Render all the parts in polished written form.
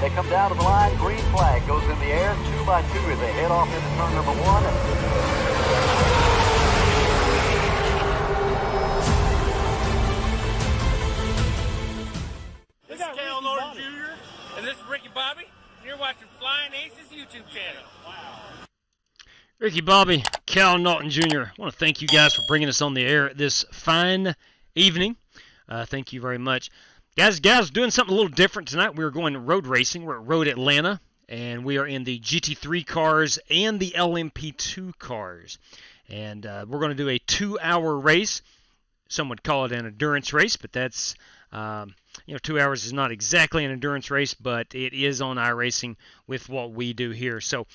They come down to the line, green flag goes in the air, 2 by 2 as they head off into turn number 1. This is Cal Norton Jr. and this is Ricky Bobby. You're watching Flying Aces YouTube channel. Wow. Ricky Bobby, Cal Norton Jr. I want to thank you guys for bringing us on the air this fine evening. Thank you very much. Guys, doing something a little different tonight. We're going road racing. We're at Road Atlanta, and we are in the GT3 cars and the LMP2 cars. And we're going to do a 2-hour race. Some would call it an endurance race, but that's, 2 hours is not exactly an endurance race, but it is on iRacing with what we do here. So,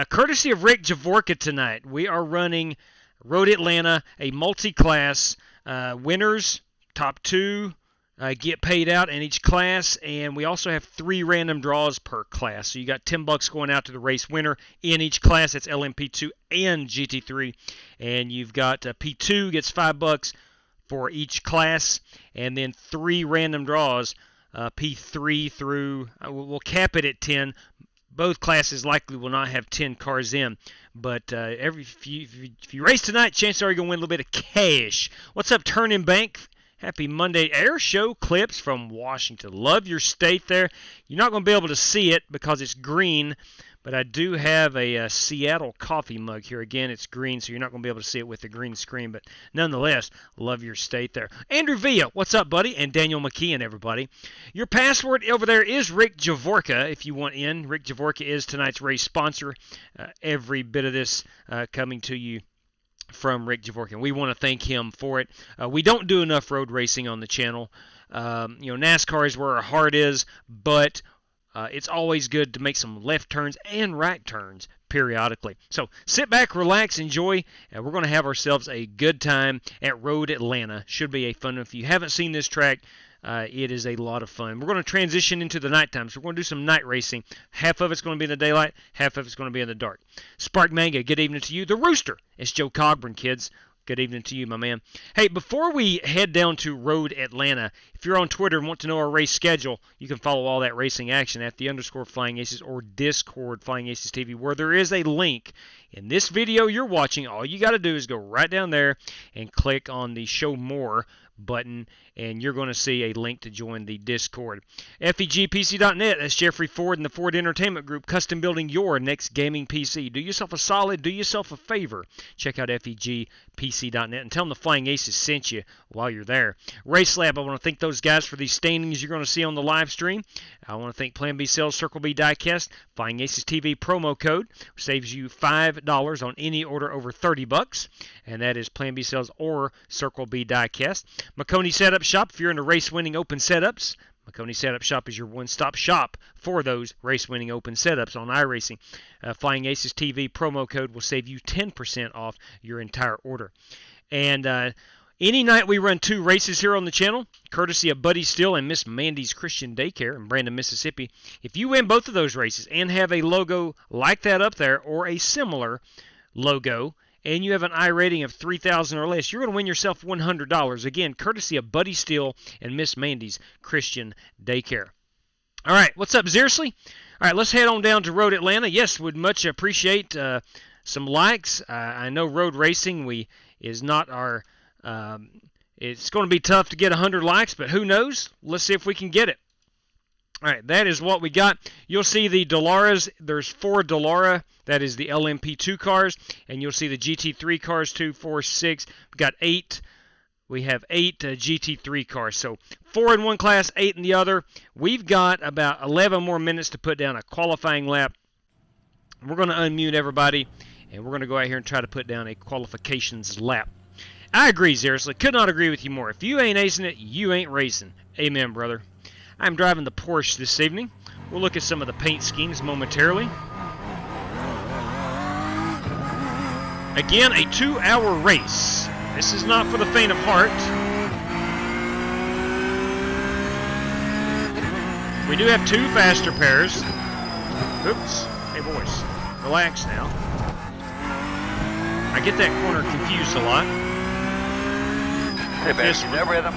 courtesy of Rick Javorka tonight, we are running Road Atlanta, a multi-class, winners, top 2, get paid out in each class, and we also have 3 random draws per class. So you got $10 going out to the race winner in each class. That's LMP2 and GT3, and you've got P2 gets $5 for each class, and then 3 random draws, P3 through. We'll cap it at 10. Both classes likely will not have 10 cars in, but if you race tonight, chances are you're gonna win a little bit of cash. What's up, Turning Bank? Happy Monday. Air show clips from Washington. Love your state there. You're not going to be able to see it because it's green, but I do have a Seattle coffee mug here. Again, it's green, so you're not going to be able to see it with the green screen, but nonetheless, love your state there. Andrew Villa, what's up, buddy? And Daniel McKeon, everybody. Your password over there is Rick Javorka if you want in. Rick Javorka is tonight's race sponsor. Every bit of this coming to you from Rick Javorka, and we want to thank him for it. We don't do enough road racing on the channel. NASCAR is where our heart is, but it's always good to make some left turns and right turns periodically. So sit back, relax, enjoy, and we're going to have ourselves a good time at Road Atlanta. Should be a fun. If you haven't seen this track, it is a lot of fun. We're going to transition into the nighttime, so we're going to do some night racing. Half of it's going to be in the daylight, half of it's going to be in the dark. Spark Manga, good evening to you. The Rooster, it's Joe Cogburn, kids. Good evening to you, my man. Hey, before we head down to Road Atlanta, if you're on Twitter and want to know our race schedule, you can follow all that racing action at the _Flying Aces or Discord Flying Aces TV, where there is a link. In this video you're watching, all you got to do is go right down there and click on the Show More button, and you're going to see a link to join the Discord. FEGPC.net, that's Jeffrey Ford and the Ford Entertainment Group, custom building your next gaming PC. Do yourself a solid, do yourself a favor. Check out FEGPC.net and tell them the Flying Aces sent you while you're there. RaceLab, I want to thank those guys for these stainings you're going to see on the live stream. I want to thank Plan B Sales, Circle B Diecast, Flying Aces TV promo code, saves you $5 on any order over $30, and that is Plan B Sales or Circle B Diecast. McConey Setup Shop, if you're into race-winning open setups, McConey Setup Shop is your one-stop shop for those race-winning open setups on iRacing. Flying Aces TV promo code will save you 10% off your entire order. And any night we run 2 races here on the channel, courtesy of Buddy Steele and Miss Mandy's Christian Daycare in Brandon, Mississippi. If you win both of those races and have a logo like that up there or a similar logo, and you have an I rating of 3,000 or less, you're going to win yourself $100. Again, courtesy of Buddy Steele and Miss Mandy's Christian Daycare. All right, what's up, Zersley? All right, let's head on down to Road Atlanta. Yes, would much appreciate some likes. I know road racing is not our. It's going to be tough to get 100 likes, but who knows? Let's see if we can get it. All right, that is what we got. You'll see the Dolaras. There's 4 Dolara. That is the LMP2 cars. And you'll see the GT3 cars, 2, 4, 6. We've got 8. We have 8 GT3 cars. So 4 in one class, 8 in the other. We've got about 11 more minutes to put down a qualifying lap. We're going to unmute everybody, and we're going to go out here and try to put down a qualifications lap. I agree, Zersley. Could not agree with you more. If you ain't acing it, you ain't racing. Amen, brother. I'm driving the Porsche this evening. We'll look at some of the paint schemes momentarily. Again, a 2-hour race. This is not for the faint of heart. We do have 2 faster pairs. Oops. Hey, boys. Relax now. I get that corner confused a lot. Hey, man, keep that rhythm.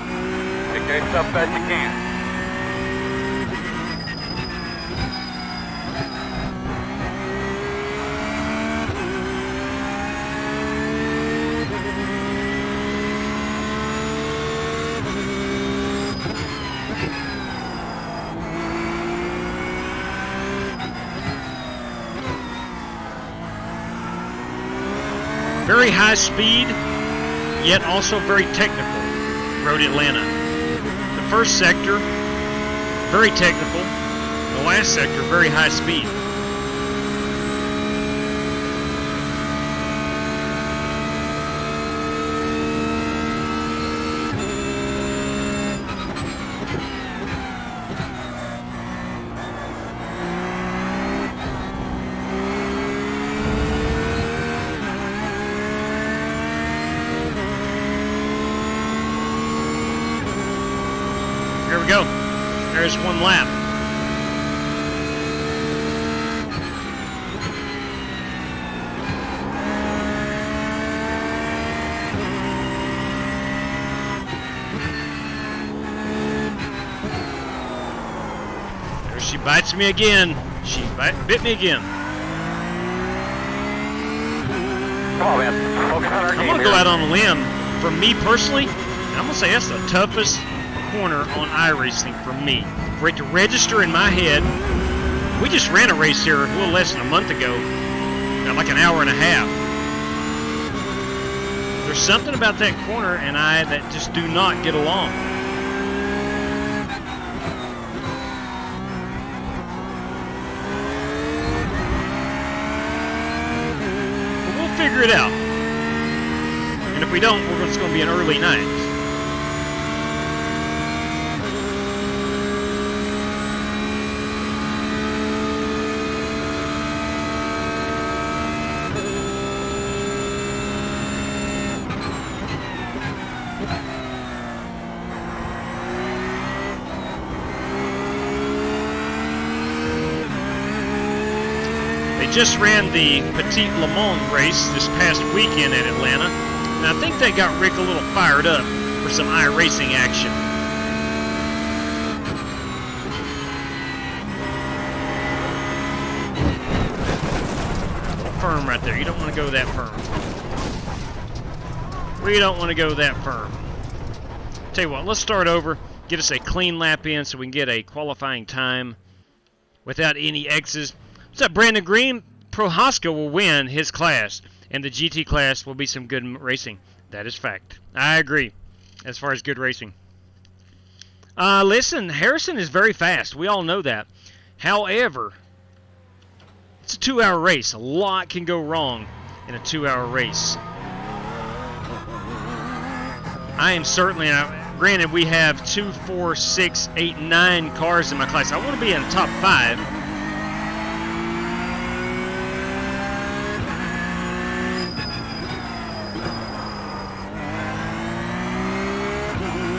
Take care of yourself as best you can. Very high speed, yet also very technical, Road Atlanta. The first sector, very technical. The last sector, very high speed. Here we go. There's one lap. There she bites me again. She bit me again. Come on, man. Focus on our game. I'm gonna go out on a limb. For me personally, I'm gonna say that's the toughest corner on iRacing for me. For it to register in my head, we just ran a race here a little less than a month ago, like an hour and a half. There's something about that corner and I that just do not get along. But we'll figure it out. And if we don't, it's going to be an early night. Just ran the Petit Le Mans race this past weekend at Atlanta, and I think they got Rick a little fired up for some iRacing action. A little firm right there. You don't want to go that firm. We don't want to go that firm. Tell you what, let's start over, get us a clean lap in so we can get a qualifying time without any X's. What's up, Brandon Green? Prohaska will win his class, and the GT class will be some good racing. That is fact. I agree, as far as good racing. Listen, Harrison is very fast. We all know that. However, it's a 2-hour race. A lot can go wrong in a 2-hour race. I am certainly, granted, we have 2, 4, 6, 8, 9 cars in my class. I want to be in the top 5.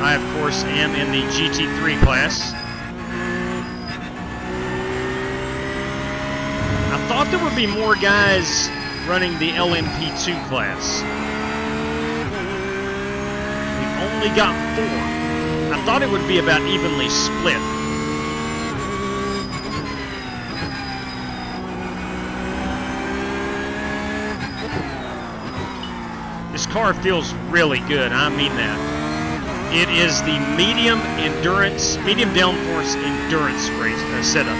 I, of course, am in the GT3 class. I thought there would be more guys running the LMP2 class. We've only got 4. I thought it would be about evenly split. This car feels really good, I mean that. It is the medium downforce endurance race setup.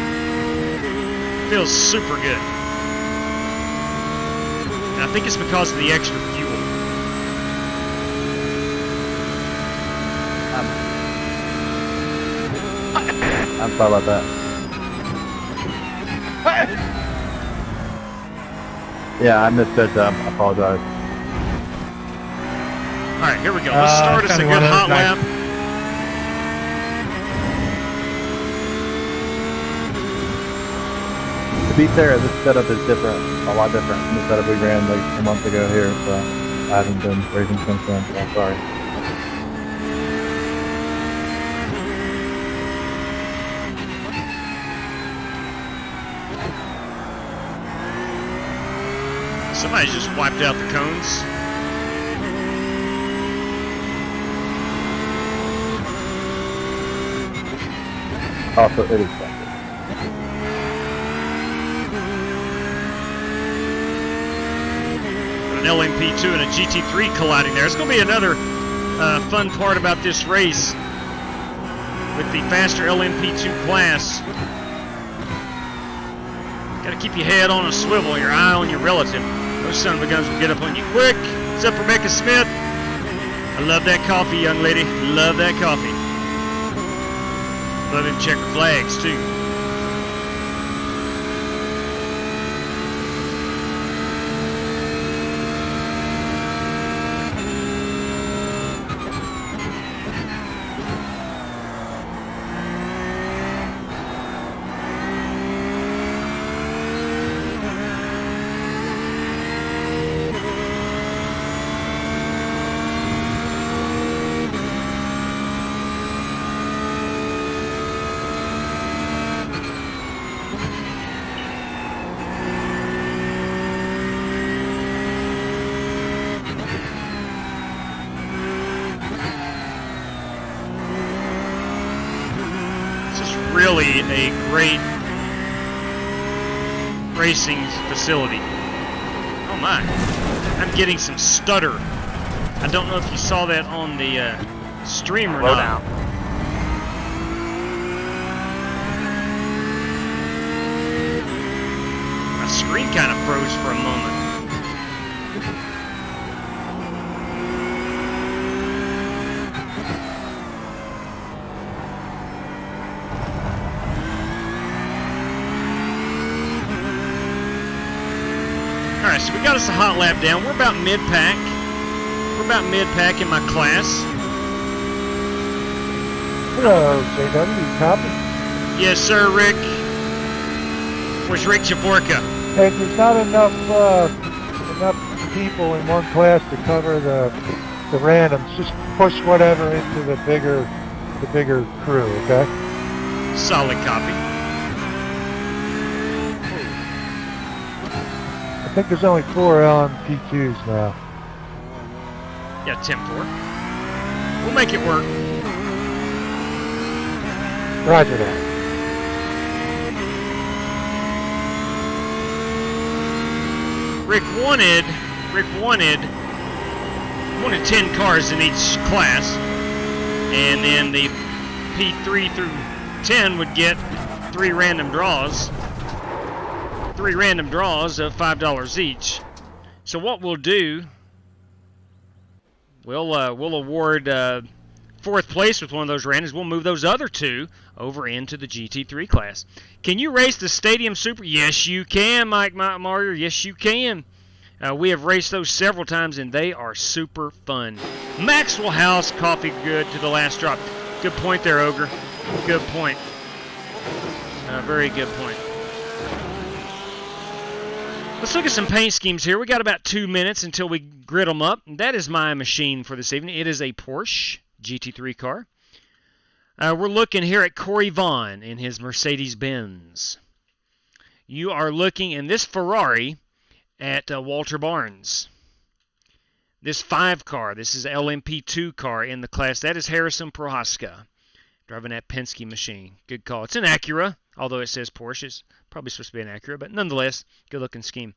Feels super good. And I think it's because of the extra fuel. I'm sorry about that. Yeah, I misjudged that. I apologize. All right, here we go. Let's start us a good hot lap. To be fair, this setup is different, a lot different from the setup we ran like a month ago here, so I haven't been racing since then, so I'm sorry. Somebody just wiped out the cones. Also, it is fun. An LMP2 and a GT3 colliding there. It's going to be another fun part about this race with the faster LMP2 class. Got to keep your head on a swivel, your eye on your relative. Those son of a guns will get up on you quick. What's up, Rebecca Smith? I love that coffee, young lady. Love that coffee. Love him checker flags, too. Really a great racing facility. Oh my, I'm getting some stutter. I don't know if you saw that on the stream or Slow not. down. My screen kind of froze for a moment. Alright, so we got us a hot lap down. We're about mid-pack. We're about mid-pack in my class. Hello, JW, copy. Yes, sir, Rick. Where's Rick Javorka? Hey, there's not enough people in one class to cover the randoms. Just push whatever into the bigger crew, okay? Solid copy. I think there's only 4 LMP2s now. Yeah, 10-4. We'll make it work. Roger that. Rick wanted 10 cars in each class, and then the P3 through 10 would get 3 random draws of $5 each. So what we'll do, we'll award 4th place with one of those randoms. We'll move those other 2 over into the GT3 class. Can you race the Stadium Super? Yes, you can, Mike Mario. Yes, you can. We have raced those several times, and they are super fun. Maxwell House, coffee good to the last drop. Good point there, Ogre. Good point. Very good point. Let's look at some paint schemes here. We got about 2 minutes until we grid them up. That is my machine for this evening. It is a Porsche GT3 car. We're looking here at Corey Vaughn in his Mercedes-Benz. You are looking in this Ferrari at Walter Barnes. This 5 car, this is LMP2 car in the class. That is Harrison Prohaska driving that Penske machine. Good call. It's an Acura, although it says Porsche. It's probably supposed to be an Acura, but nonetheless, good-looking scheme.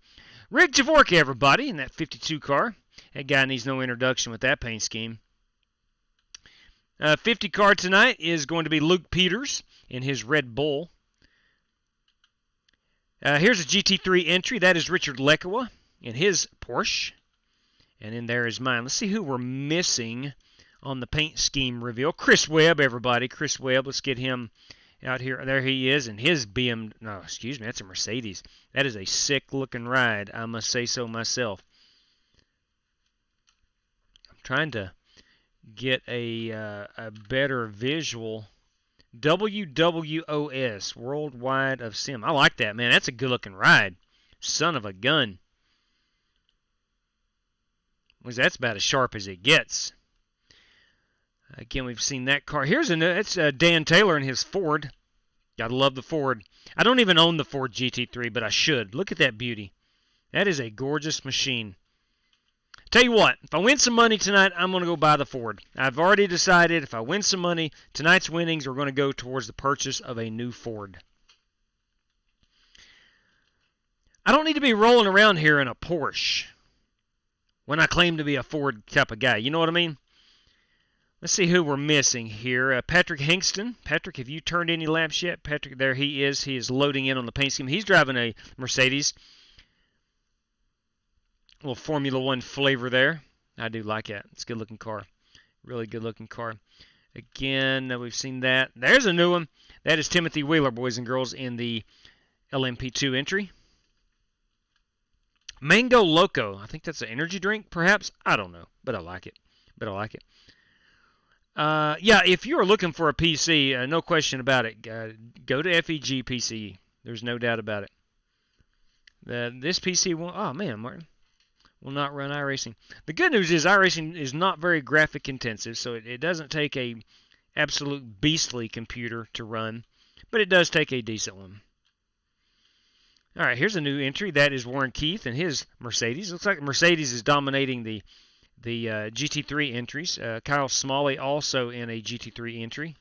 Rick Javorka, everybody, in that 52 car. That guy needs no introduction with that paint scheme. 50 car tonight is going to be Luke Peters in his Red Bull. Here's a GT3 entry. That is Richard Lekawa in his Porsche. And then there is mine. Let's see who we're missing on the paint scheme reveal. Chris Webb, everybody. Chris Webb. Let's get him out here. There he is in his no, excuse me. That's a Mercedes. That is a sick-looking ride. I must say so myself. I'm trying to get a better visual. WWOS, Worldwide of Sim. I like that, man. That's a good-looking ride. Son of a gun. That's about as sharp as it gets. Again, we've seen that car. It's Dan Taylor in his Ford. Gotta love the Ford. I don't even own the Ford GT3, but I should. Look at that beauty. That is a gorgeous machine. Tell you what, if I win some money tonight, I'm going to go buy the Ford. I've already decided if I win some money, tonight's winnings are going to go towards the purchase of a new Ford. I don't need to be rolling around here in a Porsche when I claim to be a Ford type of guy. You know what I mean? Let's see who we're missing here. Patrick Hingston. Patrick, have you turned any laps yet? Patrick, there he is. He is loading in on the paint scheme. He's driving a Mercedes. little Formula One flavor there. I do like it. It's a good looking car. Really good looking car. Again, we've seen that. There's a new one. That is Timothy Wheeler, boys and girls, in the LMP2 entry. Mango Loco. I think that's an energy drink, perhaps. I don't know, but I like it. Yeah, if you're looking for a PC, no question about it, go to FEG PC. There's no doubt about it. This PC won't. Oh man, Martin. Will not run iRacing. The good news is iRacing is not very graphic intensive, so it doesn't take a absolute beastly computer to run, but it does take a decent one. All right, here's a new entry. That is Warren Keith and his Mercedes. Looks like Mercedes is dominating the GT3 entries. Kyle Smalley also in a GT3 entry.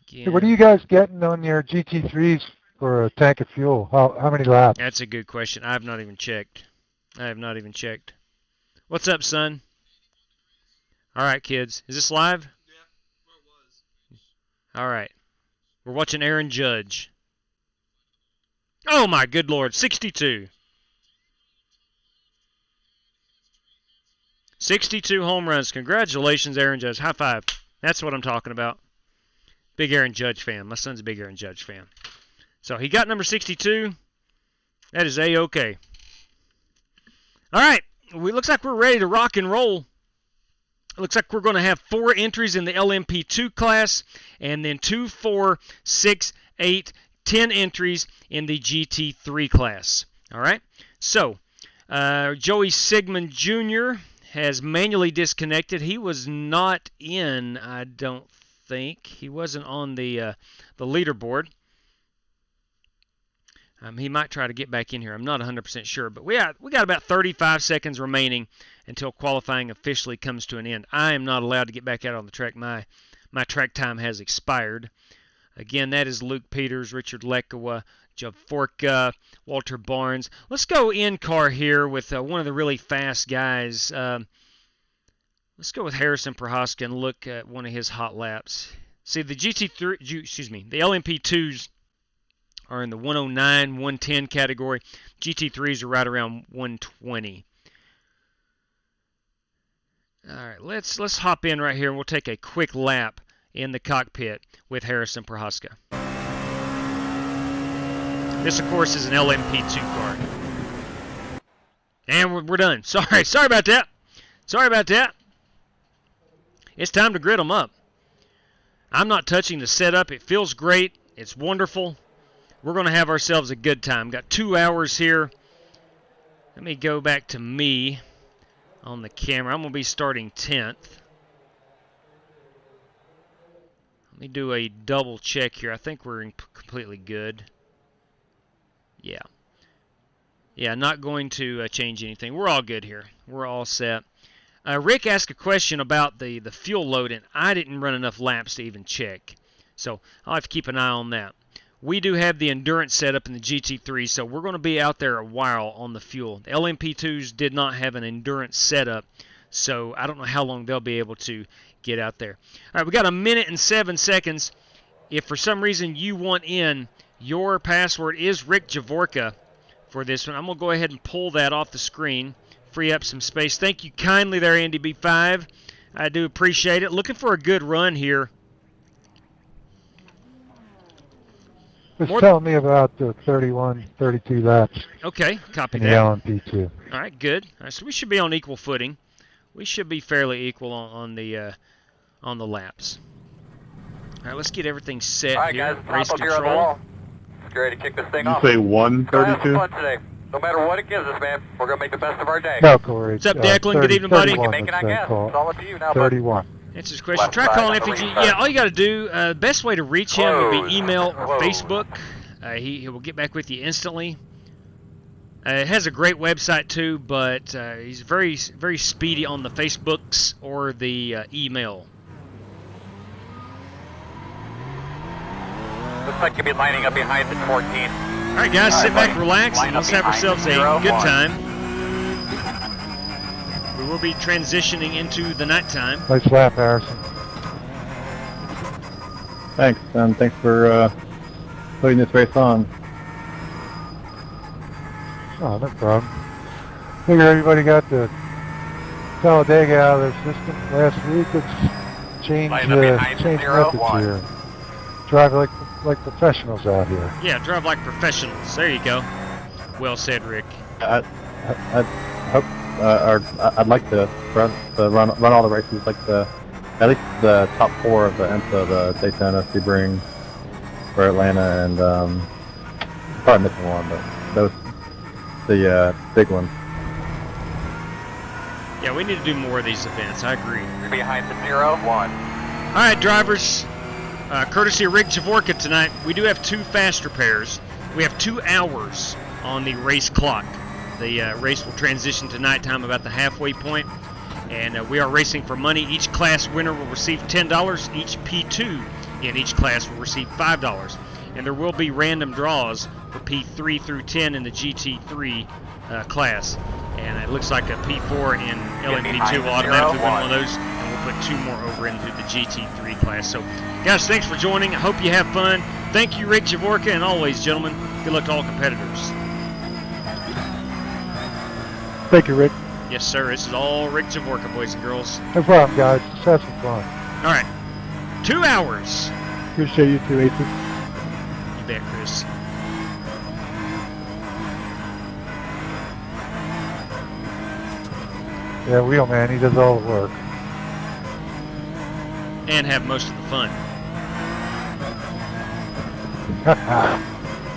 Again, Hey, what are you guys getting on your GT3s for a tank of fuel? How many laps? That's a good question. I have not even checked. What's up, son? All right, kids. Is this live? Yeah, where it was. All right. We're watching Aaron Judge. Oh, my good Lord. 62. 62 home runs. Congratulations, Aaron Judge. High five. That's what I'm talking about. Big Aaron Judge fan. My son's a big Aaron Judge fan. So he got number 62. That is A-OK. All right, looks like we're ready to rock and roll. It looks like we're going to have 4 entries in the LMP2 class, and then 2, 4, 6, 8, 10 entries in the GT3 class. All right, so Joey Sigmund Jr. has manually disconnected. He was not in, I don't think. He wasn't on the leaderboard. He might try to get back in here. I'm not 100% sure. But we got about 35 seconds remaining until qualifying officially comes to an end. I am not allowed to get back out on the track. My track time has expired. Again, that is Luke Peters, Richard Lekawa, Javorka, Walter Barnes. Let's go in-car here with one of the really fast guys. Let's go with Harrison Prohaska and look at one of his hot laps. See, the the LMP2s are in the 109, 110 category. GT3s are right around 120. All right, let's hop in right here and we'll take a quick lap in the cockpit with Harrison Prohaska. This, of course, is an LMP2 car. And we're done. Sorry about that. It's time to grid them up. I'm not touching the setup. It feels great. It's wonderful. We're going to have ourselves a good time. Got 2 hours here. Let me go back to me on the camera. I'm going to be starting 10th. Let me do a double check here. I think we're completely good. Yeah, not going to change anything. We're all good here. We're all set. Rick asked a question about the fuel load, and I didn't run enough laps to even check. So I'll have to keep an eye on that. We do have the endurance setup in the GT3, so we're going to be out there a while on the fuel. The LMP2s did not have an endurance setup, so I don't know how long they'll be able to get out there. All right, we got 1 minute and 7 seconds. If for some reason you want in, your password is Rick Javorka for this one. I'm going to go ahead and pull that off the screen, free up some space. Thank you kindly there, Andy B5. I do appreciate it. Looking for a good run here. Just tell me about the 31, 32 laps Okay, copy in the that. LMP2. All right, good. All right, so we should be on equal footing. We should be fairly equal on the laps. All right, let's get everything set All right, here. guys, Race pop up here on the control. wall. Get ready to kick this thing You off. say Go have some 132? fun today. No matter what it gives us, man, we're going to make the best of our day. No, Corey. What's up, Declan? Good evening, buddy. 31, Make it, I let's guess. call It's all up to you now, it. bud. 31. Answers his question. Left Try side calling on the FEG. restart. Yeah, all you got to do, the best way to reach him would Close. be email or Close. Facebook. He will get back with you instantly. It has a great website too, but he's very speedy on the Facebooks or the email. Looks like you'll be lining up behind the 14. All right, guys, sit back, relax, and let's have ourselves a good time. We will be transitioning into the nighttime. Nice lap, Harrison. Thanks, and thanks for putting this race on. Oh, no problem. Figure everybody got the Talladega out of their system last week. It's changed methods here. Drive like professionals out here. Yeah, drive like professionals. There you go. Well said, Rick. I hope, I'd like to run all the races, like at least the top 4 of the IMSA, the Daytona, Sebring, for Atlanta, and probably missing one, but the big ones. Yeah, we need to do more of these events. I agree. Behind the 0-1. All right, drivers. Courtesy of Rick Javorka tonight, we do have 2 faster pairs. We have 2 hours on the race clock. The race will transition to nighttime about the halfway point, and we are racing for money. Each class winner will receive $10. Each P2 in each class will receive $5. And there will be random draws for P3 through 10 in the GT3 class. And it looks like a P4 in LMP2 will automatically win one of those, and we'll put 2 more over into the GT3 class. So, guys, thanks for joining. I hope you have fun. Thank you, Rick Javorka, and always, gentlemen, good luck to all competitors. Thank you, Rick. Yes, sir. This is all Rick Javorka, boys and girls. No problem, guys. Just have some fun. All right. 2 hours. Appreciate you too, Aces. You bet, Chris. Yeah, Wheelman, he does all the work. And have most of the fun.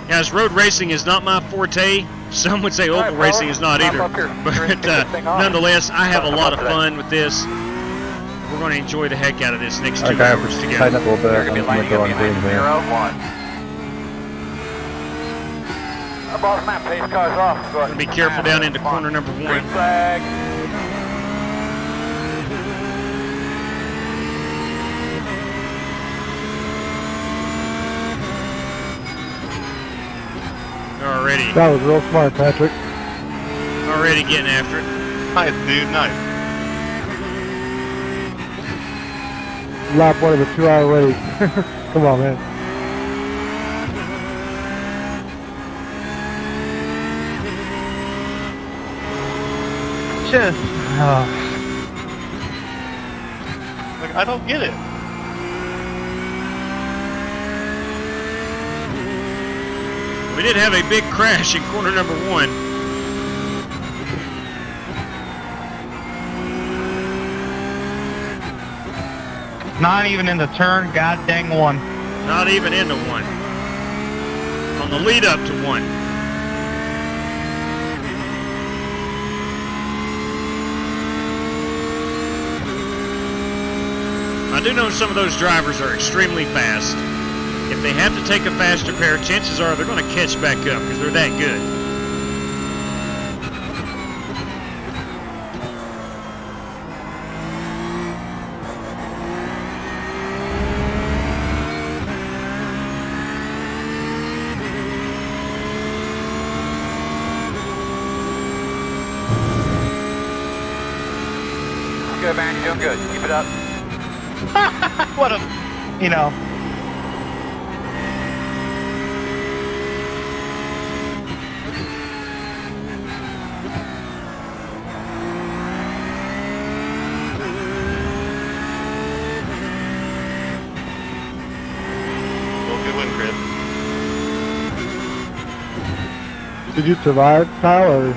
Guys, road racing is not my forte. Some would say oval racing is not either. But nonetheless, I have a lot of fun with this. We're going to enjoy the heck out of this next 2 hours together. Tighten up a little bit. They're going to be lining up behind the 0-1. Boss man, pace cars off. Go ahead. Be careful down into corner number 1. Green flag. Already. That was real smart, Patrick. Already getting after it. Nice, dude, nice. Lap 1 of a 2-hour race. Come on, man. Just, like, I don't get it. We did have a big crash in corner number 1. Not even in the turn, god dang one. Not even into 1. On the lead up to 1. I do know some of those drivers are extremely fast. If they have to take a faster pair, chances are they're going to catch back up because they're that good. Good, man. You're doing good. Keep it up. What a, you know. Good win, Chris. Did you survive, Kyle, or?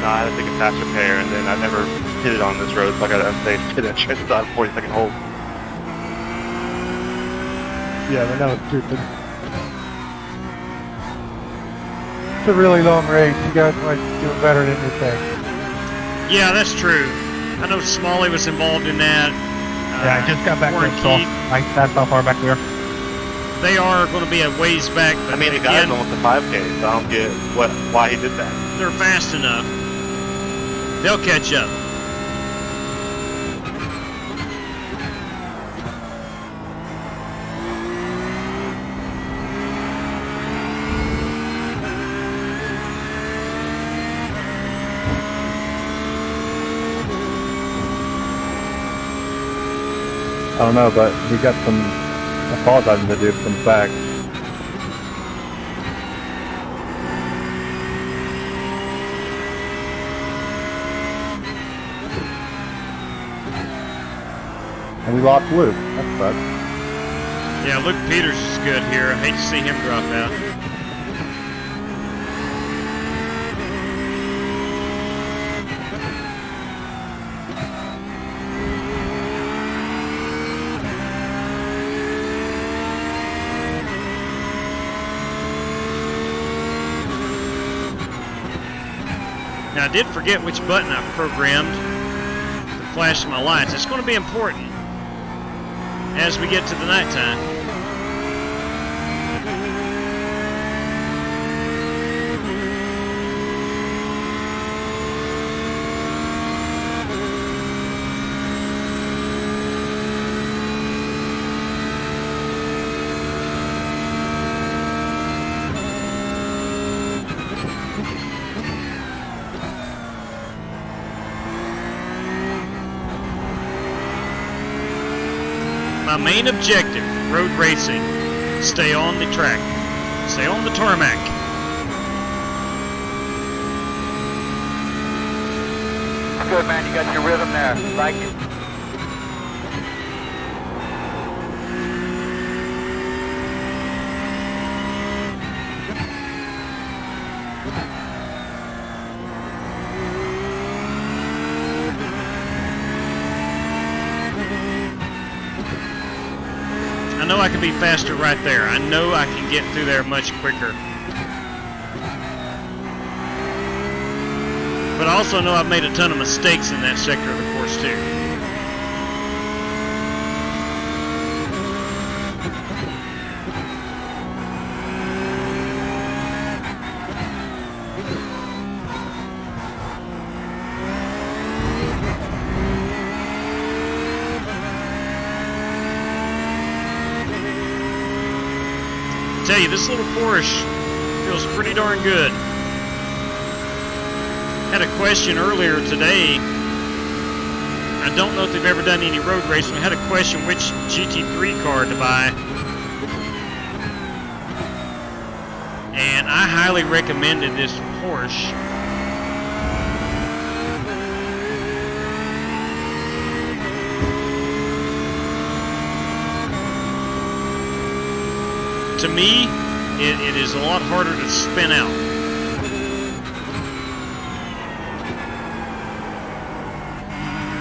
No, I had to take a faster pair, and then I never hit it on this road, so I got to unsafe hit it straight to the 40-second hold. Yeah, but that was stupid. It's a really long race. You guys might do it better than you think. Yeah, that's true. I know Smalley was involved in that. Yeah, I just got back Warren there, so Keith. that's how far back we are. They are going to be a ways back, but I mean, the guy's almost a 5K, so I don't get why he did that. they're fast enough. They'll catch up. I don't know, but we got some apologizing to do for some facts. And we lost Luke. That sucks. Yeah, Luke Peters is good here. I hate to see him drop out. Now, I did forget which button I programmed to flash my lights. It's going to be important as we get to the nighttime. My main objective, road racing, stay on the track, stay on the tarmac. Good, man. You got your rhythm there. Like it. I know I can be faster right there. I know I can get through there much quicker. But I also know I've made a ton of mistakes in that sector of the course too. I tell you, this little Porsche feels pretty darn good. Had a question earlier today. I don't know if they've ever done any road racing. I had a question which GT3 car to buy. And I highly recommended this Porsche. To me, it is a lot harder to spin out.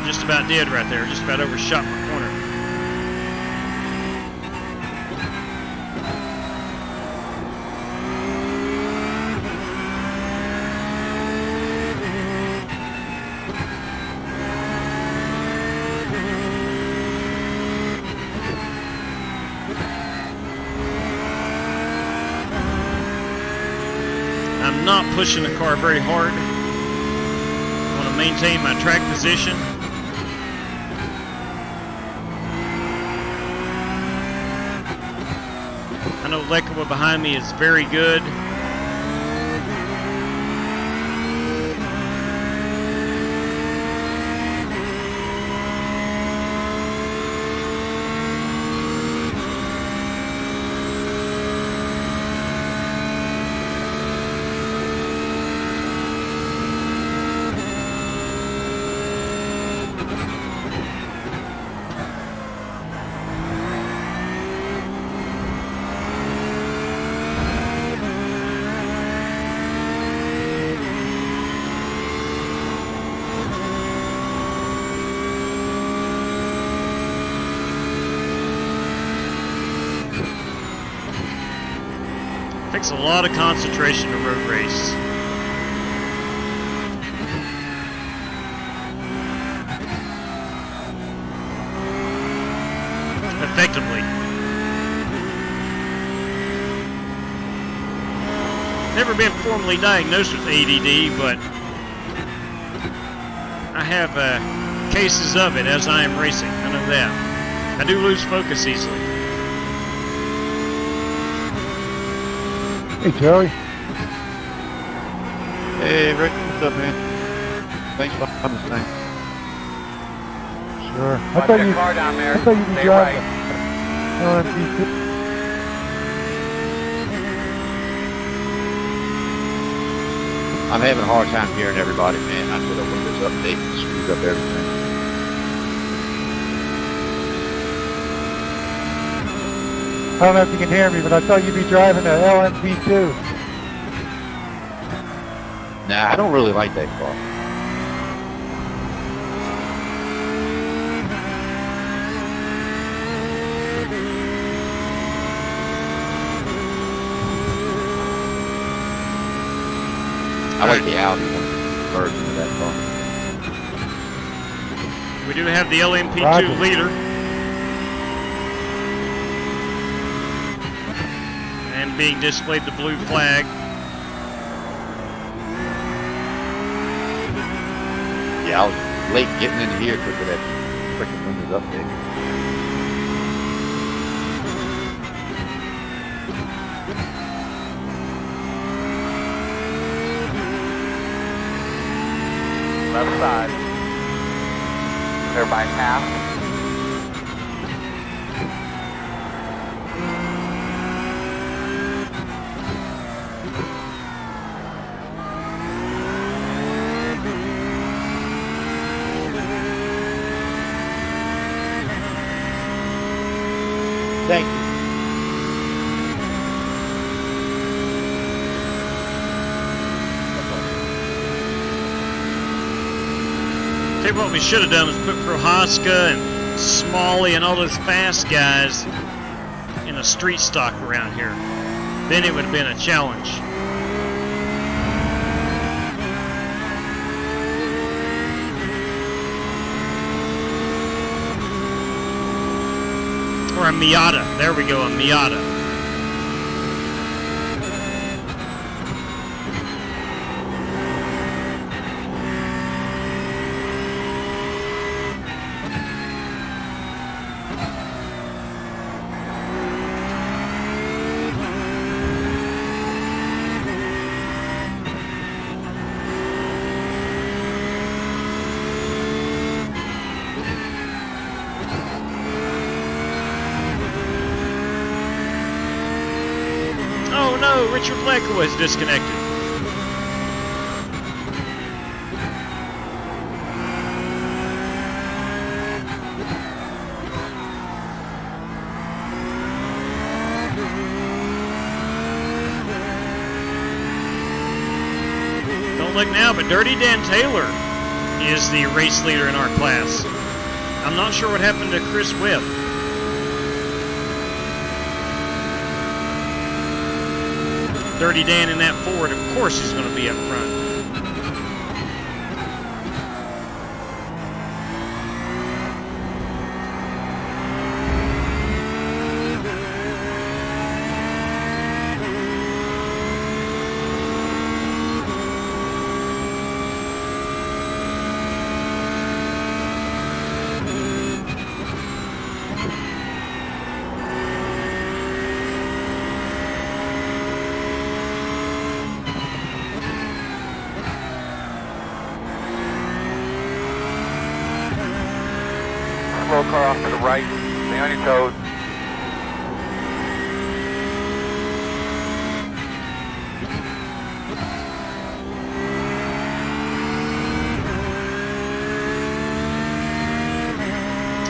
Just about did right there. Just about overshot my corner. I'm not pushing the car very hard. I want to maintain my track position. I know Lekova behind me is very good. Takes a lot of concentration to road race. Effectively. Never been formally diagnosed with ADD, but I have cases of it as I am racing. I know that. I do lose focus easily. Hey, Terry. Hey, Rick, what's up, man? Thanks for having this thing. Sure. Watch that car down there. I thought you could Stay drive right. LMP2. I'm having a hard time hearing everybody, man. I did a Windows update and screwed up everything. don't know if you can hear me, but I thought you'd be driving a LMP2. Nah, I don't really like that car. I like the Audi version of that car. We do have the LMP2 Roger. leader. And being displayed the blue flag. Yeah, I was late getting in here because of that freaking Windows update. Left side. Clear by half. Thank you. Tell you what we should have done was put Prohaska and Smalley and all those fast guys in a street stock around here. Then it would have been a challenge. Or a Miata. There we go, a Miata. Oh no, Richard Flecker was disconnected. Don't look now, but Dirty Dan Taylor is the race leader in our class. I'm not sure what happened to Chris Webb. Dirty Dan in that Ford, of course he's going to be up front. Slow car off to the right. Stay on your toes.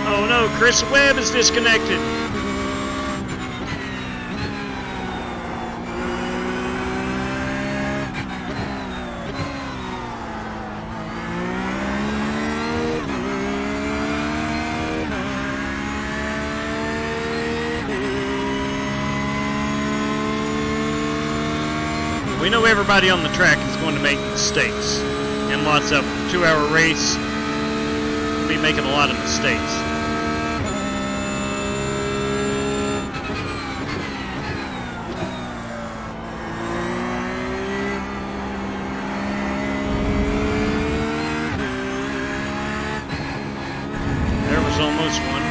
Oh no, Chris Webb is disconnected. We know everybody on the track is going to make mistakes. And lots of 2-hour race, we'll be making a lot of mistakes. There was almost one.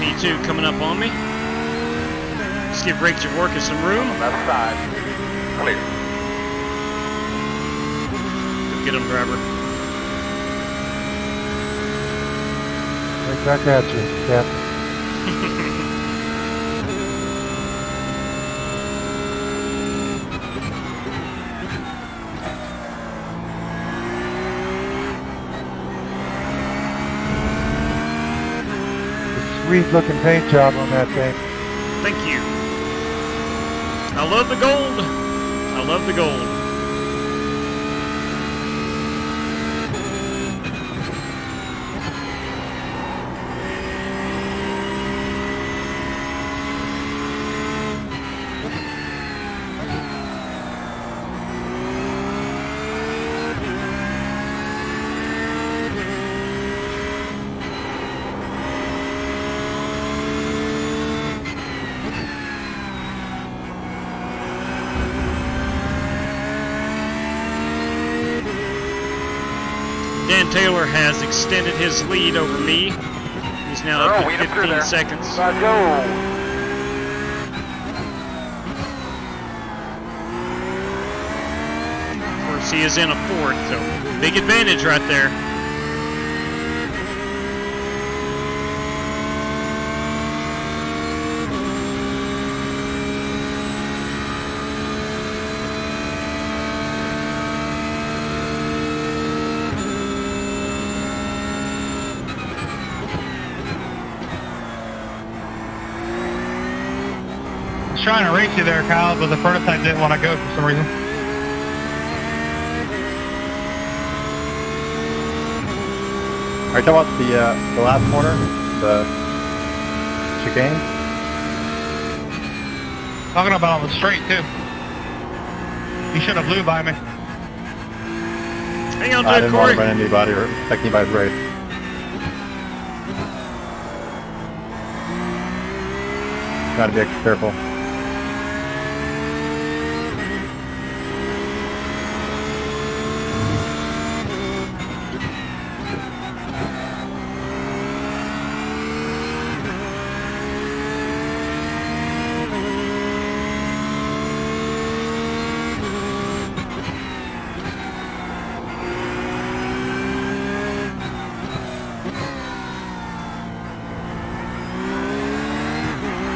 Me too, coming up on me. Let's give Rick Jaworka some room. Left side. Clear. Go get him, driver. Right back at you, Captain. Sweet looking paint job on that thing. Thank you. I love the gold. I love the gold. Dan Taylor has extended his lead over me. He's now up to 15 seconds. Let's go. Of course, he is in a fourth, so big advantage right there. Trying to race you there, Kyle, but the prototype didn't want to go for some reason. Are you talking about the last corner? The chicane? Talking about on the straight, too. You should have blew by me. Hang on I to it, didn't want Corey. to run into anybody or affect anybody's race. Gotta be extra careful.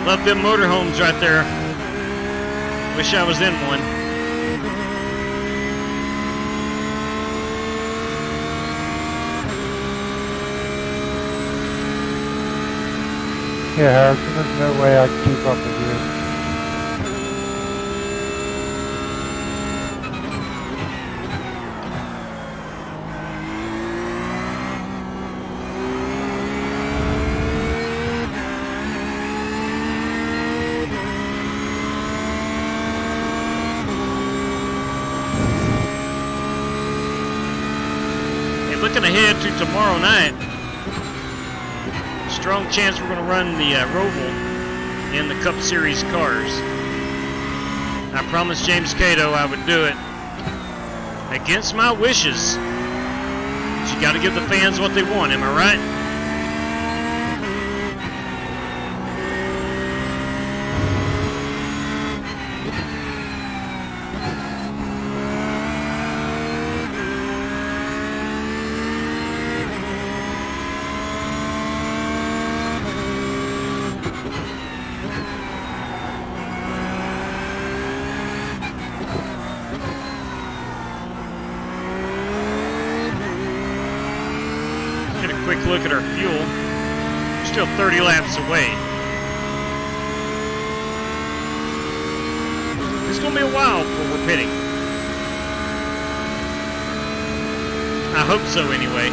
Love them motorhomes right there. Wish I was in one. Yeah, Harrison, there's no way I can keep up with you. Looking ahead to tomorrow night, strong chance we're going to run the Roval in the Cup Series cars. I promised James Cato I would do it against my wishes. But you got to give the fans what they want, am I right? Quick look at our fuel. We're still 30 laps away. It's going to be a while before we're pitting. I hope so anyway.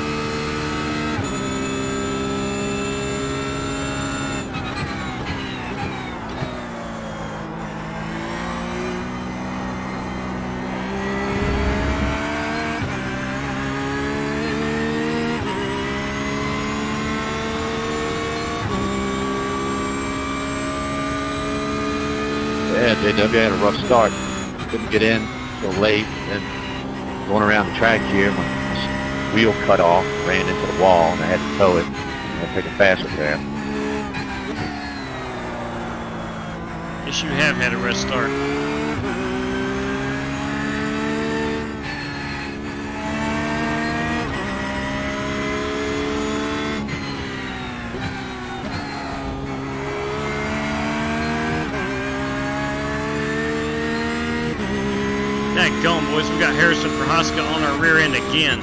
Yeah, JW had a rough start. Couldn't get in till late, and going around the track here, my wheel cut off, ran into the wall, and I had to tow it and take a faster path. Yes, you have had a restart. Daggone, boys, we got Harrison Prohaska on our rear end again.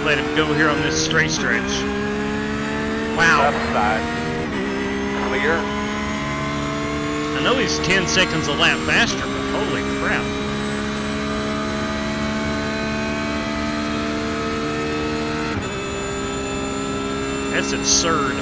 Let him go here on this straight stretch. Wow. Left side. Clear. I know he's 10 seconds a lap faster, but holy crap. That's absurd.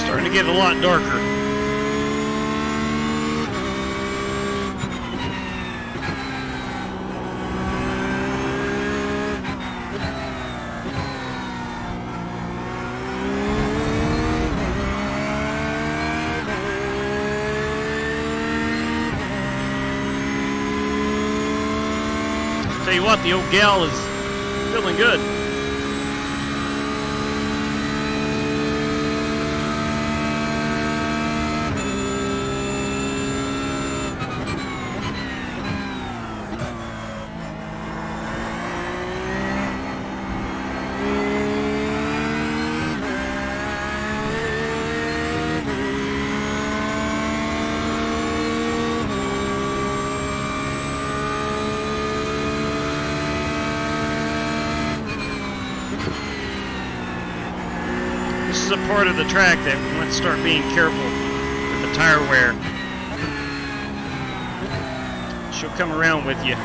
Starting to get a lot darker. Tell you what, the old gal is feeling good. This is a part of the track that we want to start being careful with the tire wear. She'll come around with you.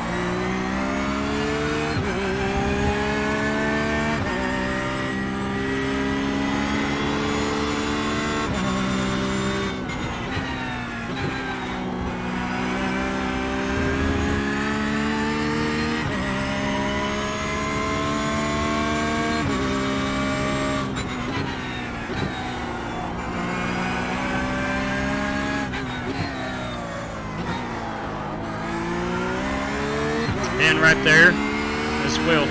And right there, this wheel.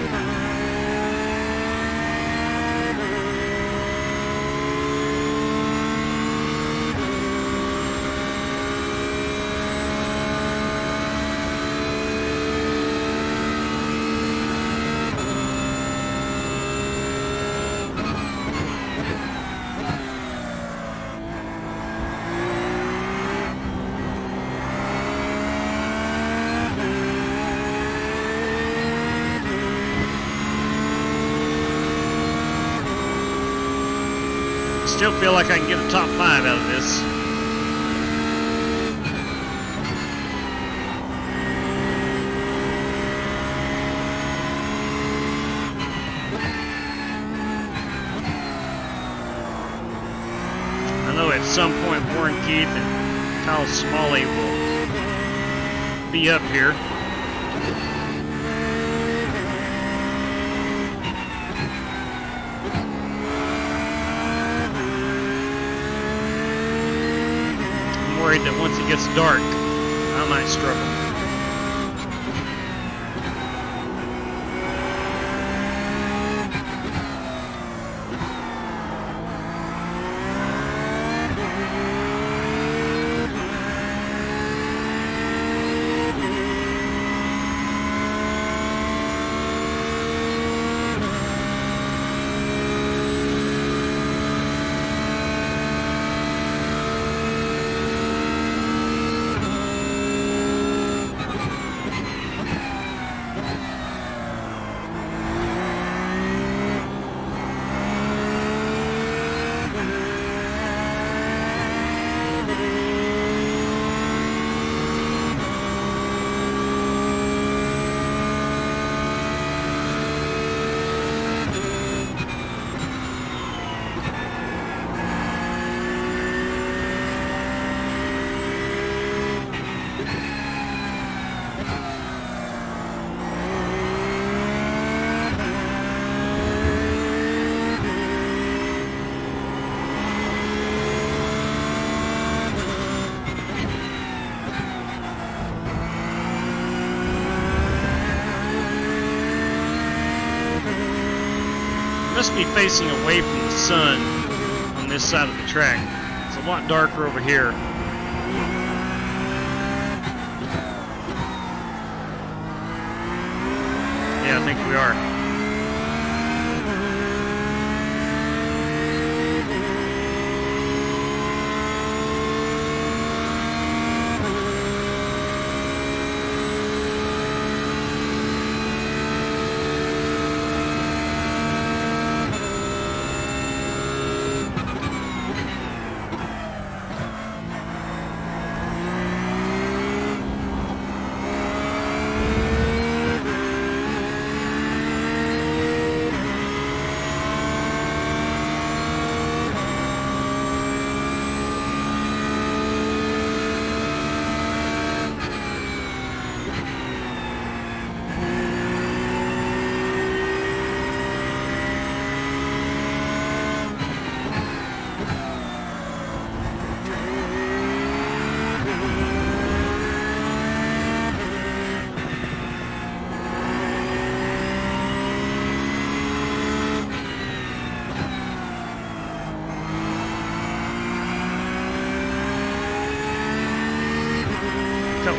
Still feel like I can get a top 5 out of this. I know at some point Warren Keith and Kyle Smalley will be up here. Worried that once it gets dark, I might struggle. must be facing away from the sun on this side of the track. It's a lot darker over here. Yeah, I think we are.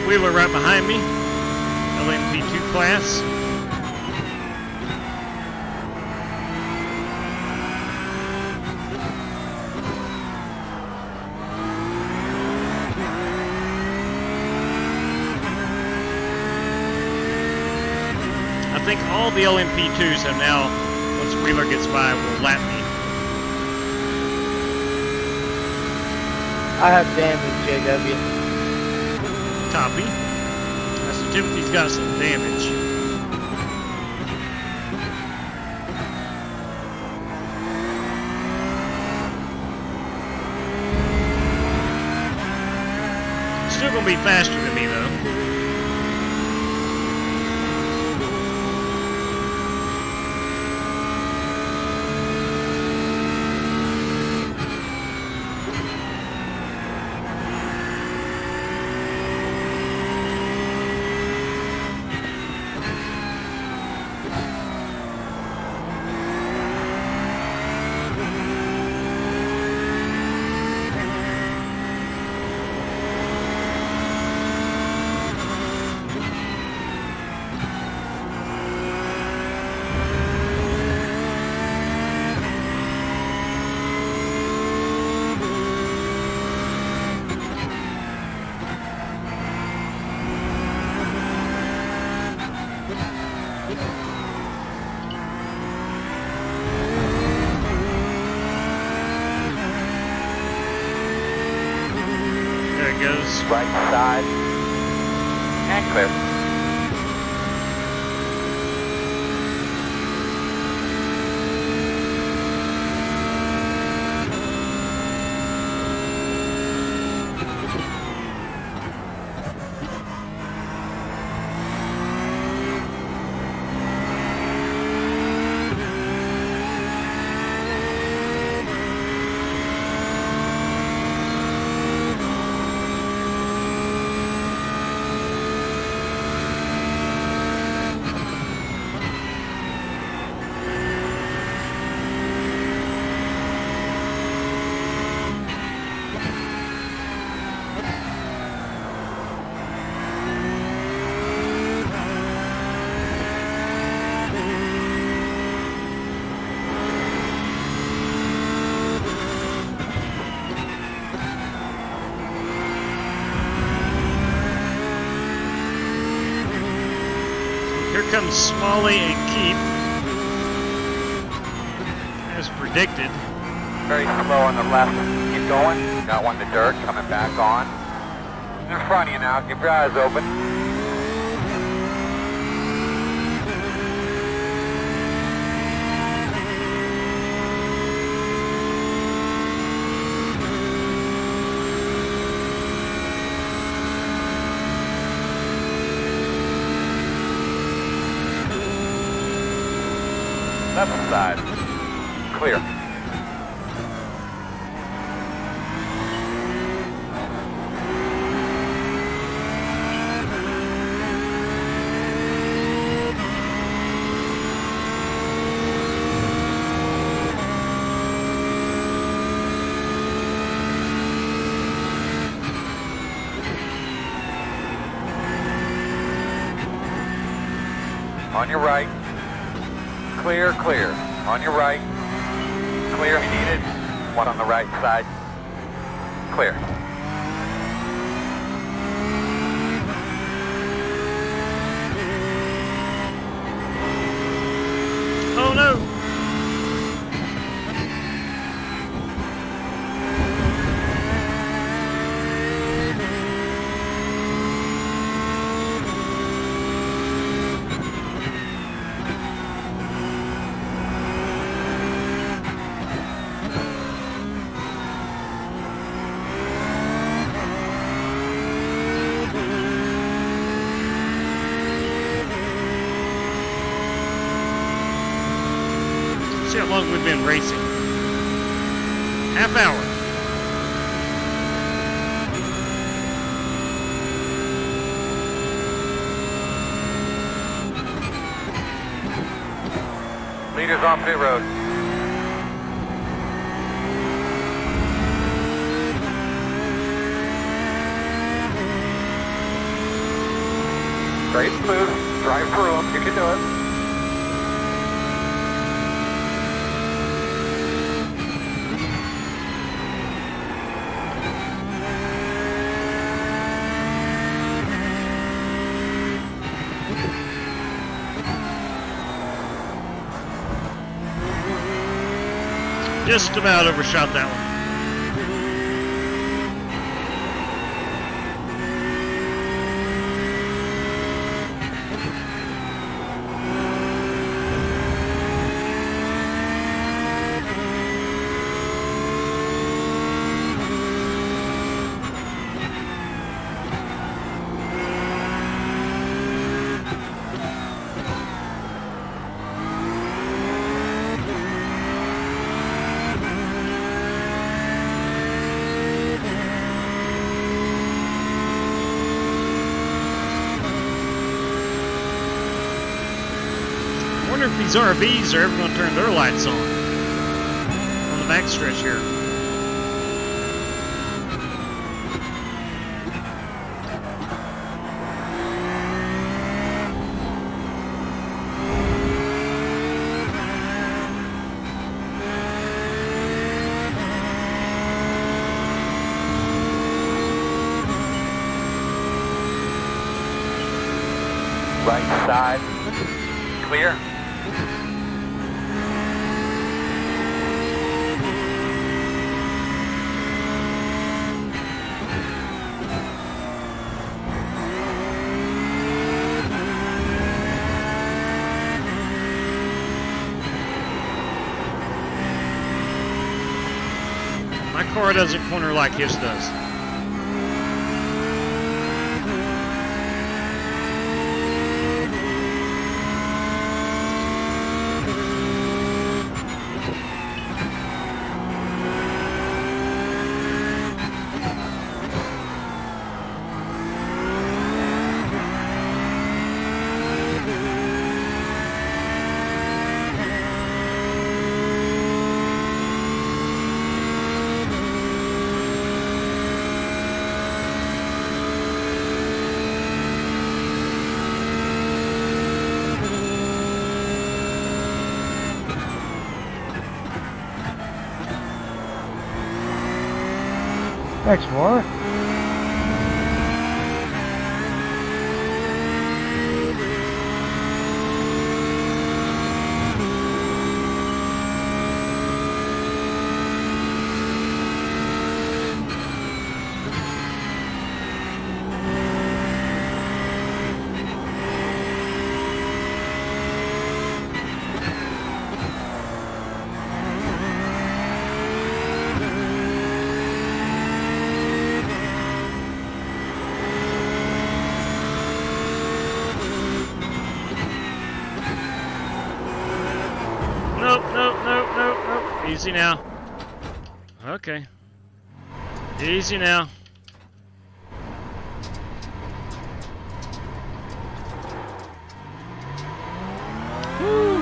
Wheeler right behind me, LMP2 class. I think all the LMP2s have now, once Wheeler gets by, will lap me. I have damage, JW. Copy. So Timothy's got some damage. Still gonna be faster than me though. Goes right side and clear. Here comes Smalley and Keep, as predicted. Very slow on the left. Keep going. Got one in the dirt. Coming back on. In front of you now. Keep your eyes open. Left side. Clear. On your right. Clear, clear. On your right. Clear if needed. One on the right side. Clear. Oh no! See how long we've been racing. Half hour. Leaders on pit road. Straight smooth. Drive through them. You can do it. Just about overshot that one. I wonder if these RVs are ever going to turn their lights on the backstretch here. Right side. Clear. My car doesn't corner like his does. Thanks, Mark. Nope, nope, nope, nope, nope. Easy now. Okay. Easy now. Woo.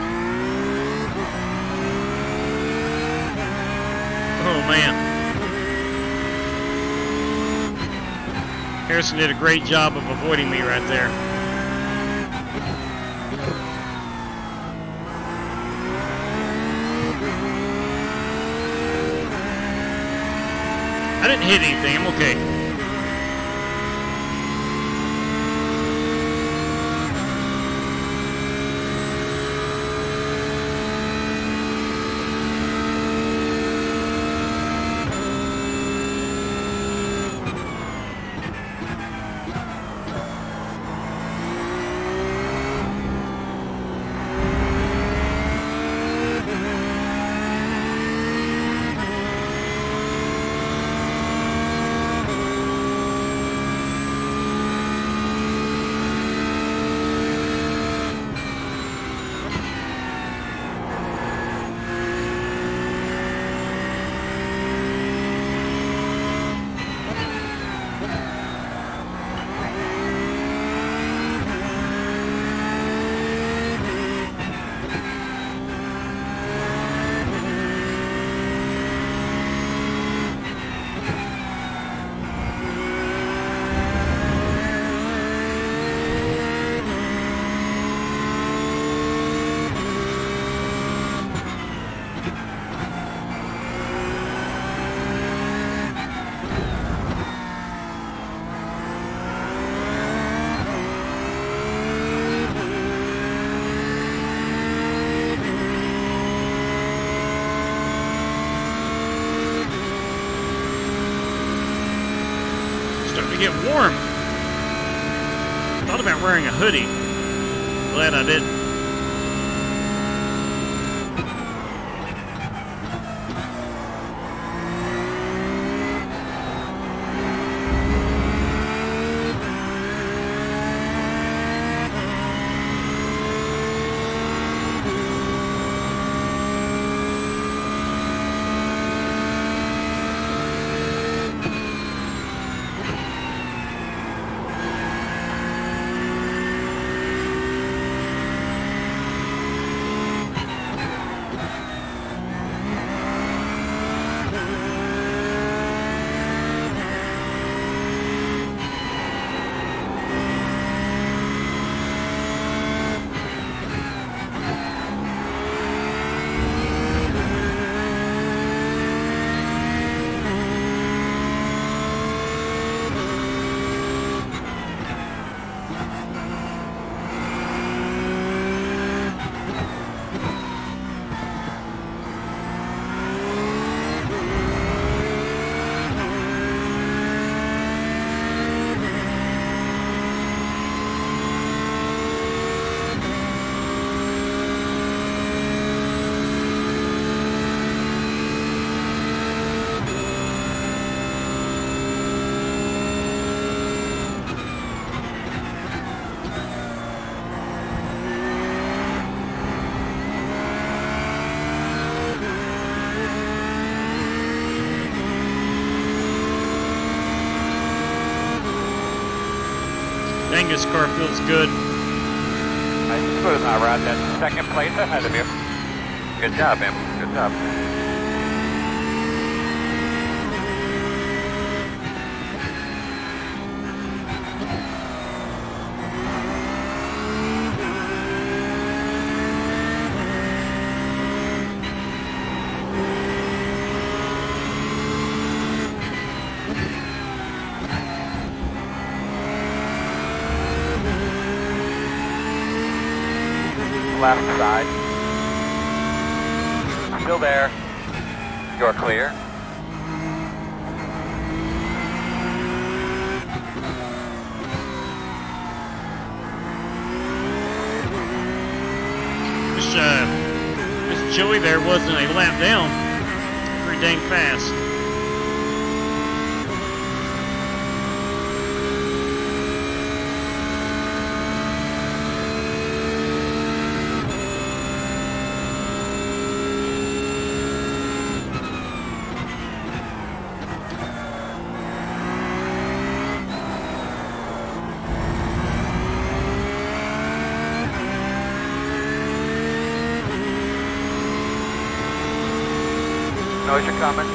Oh man. Harrison did a great job of avoiding me right there. I didn't hit anything. I'm okay. Get warm. Thought about wearing a hoodie. Glad I didn't. Dang, this car feels good. Nice cruise, my ride. That's second place ahead of you. Good job, man. Good job. Left side. Still there. You're clear. This Joey there wasn't a lap down. Pretty dang fast. Knows you're coming.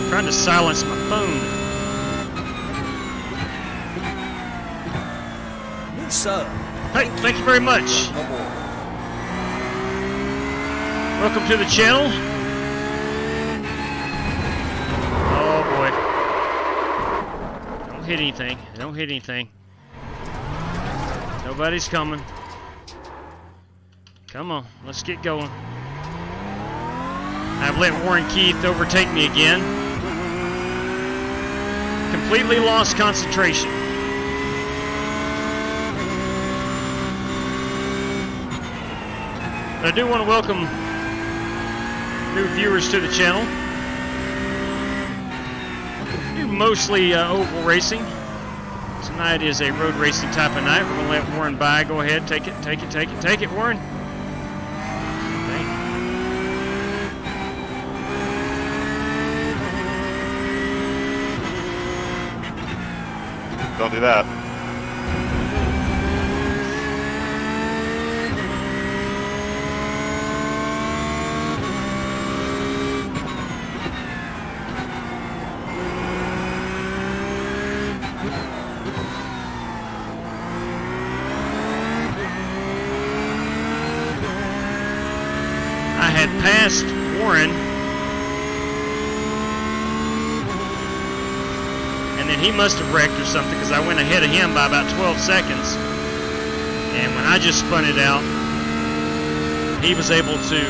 Trying to silence my phone. New sub. Hey, thank you very much. Welcome to the channel. Oh boy. Don't hit anything. Don't hit anything. Nobody's coming. Come on, let's get going. I've let Warren Keith overtake me again. Completely lost concentration. But I do want to welcome new viewers to the channel. Do mostly oval racing. Tonight is a road racing type of night. We're going to let Warren by. Go ahead, take it, Warren. Thank you. Don't do that. I had passed Warren, and then he must have wrecked or something because I went ahead of him by about 12 seconds. And when I just spun it out, he was able to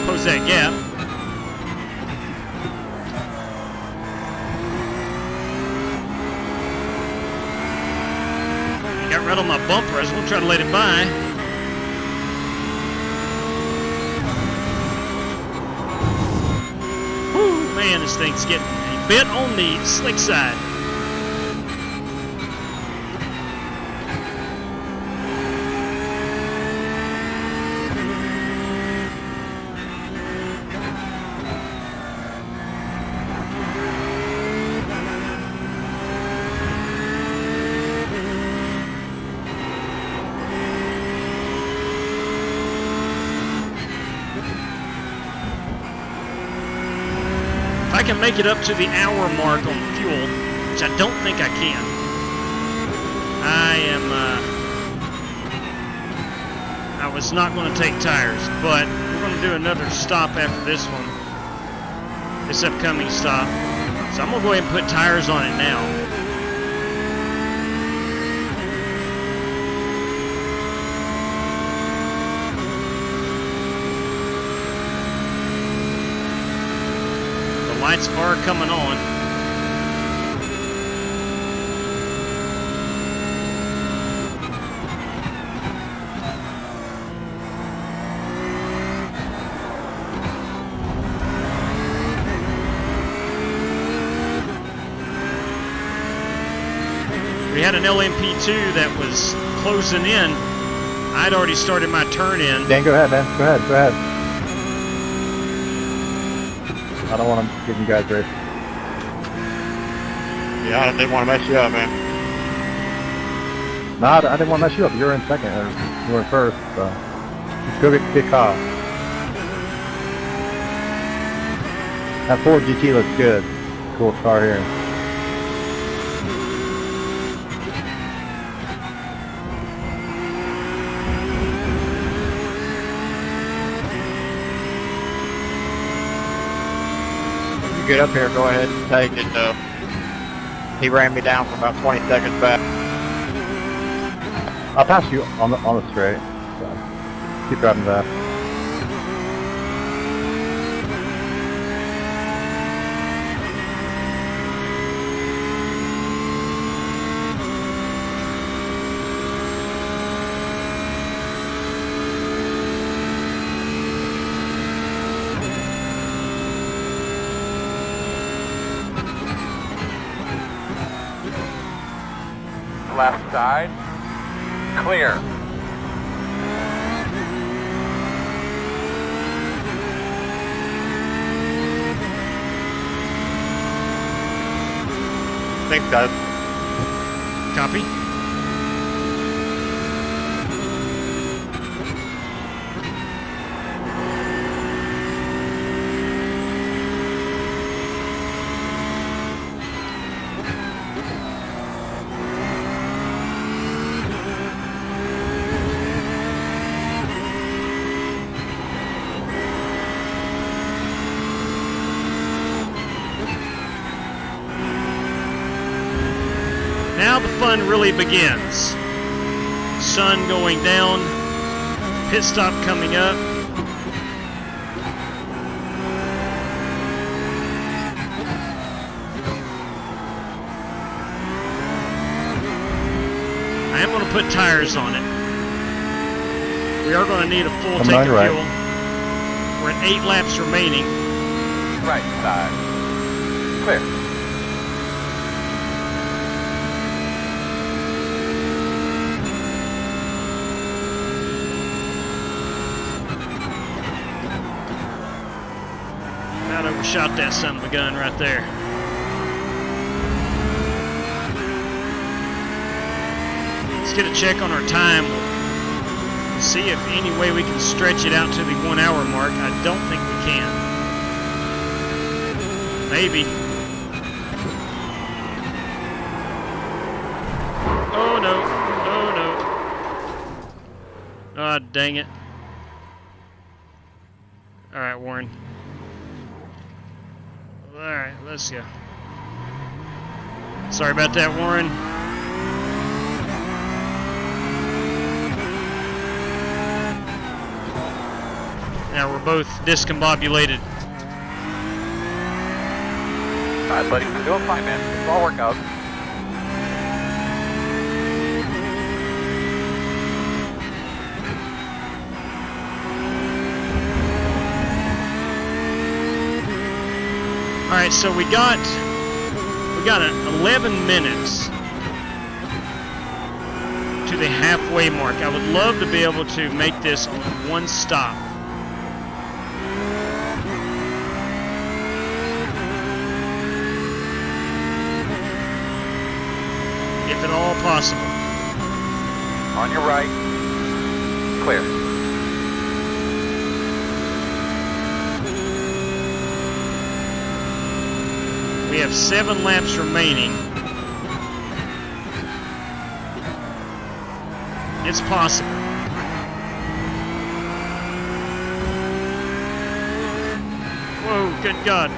close that gap. He got right on my bumper. I was going to try to let him by. Man, this thing's getting a bit on the slick side. I can make it up to the hour mark on fuel, which I don't think I can. I was not going to take tires, but we're going to do another stop after this one, this upcoming stop. So I'm going to go ahead and put tires on it now. Lights are coming on. We had an LMP2 that was closing in. I'd already started my turn in. Dan, go ahead, man. Go ahead. I don't want to give you guys race. Yeah, I didn't want to mess you up, man. No, I didn't want to mess you up. You were in second, or you were in first, so just go get caught. That Ford GT looks good. Cool car here. Get up here, go ahead and take it. He ran me down for about 20 seconds back. I'll pass you on the straight. So keep driving back. Left side, clear. Thanks, guys. Copy. Now the fun really begins. Sun going down, pit stop coming up. I am going to put tires on it. We are going to need a full tank of fuel. We're at 8 laps remaining. Right side. Clear. About overshot that son of a gun right there. Let's get a check on our time. See if any way we can stretch it out to the 1 hour mark. I don't think we can. Maybe. Oh no. Oh no. Ah, dang it. Alright, Warren. Alright, let's go. Sorry about that, Warren. Now we're both discombobulated. Alright, buddy, we're doing fine, man. It's all working out. Alright, so we got 11 minutes to the halfway mark. I would love to be able to make this on one stop. If at all possible. On your right. Clear. We have 7 laps remaining. It's possible. Whoa, good God.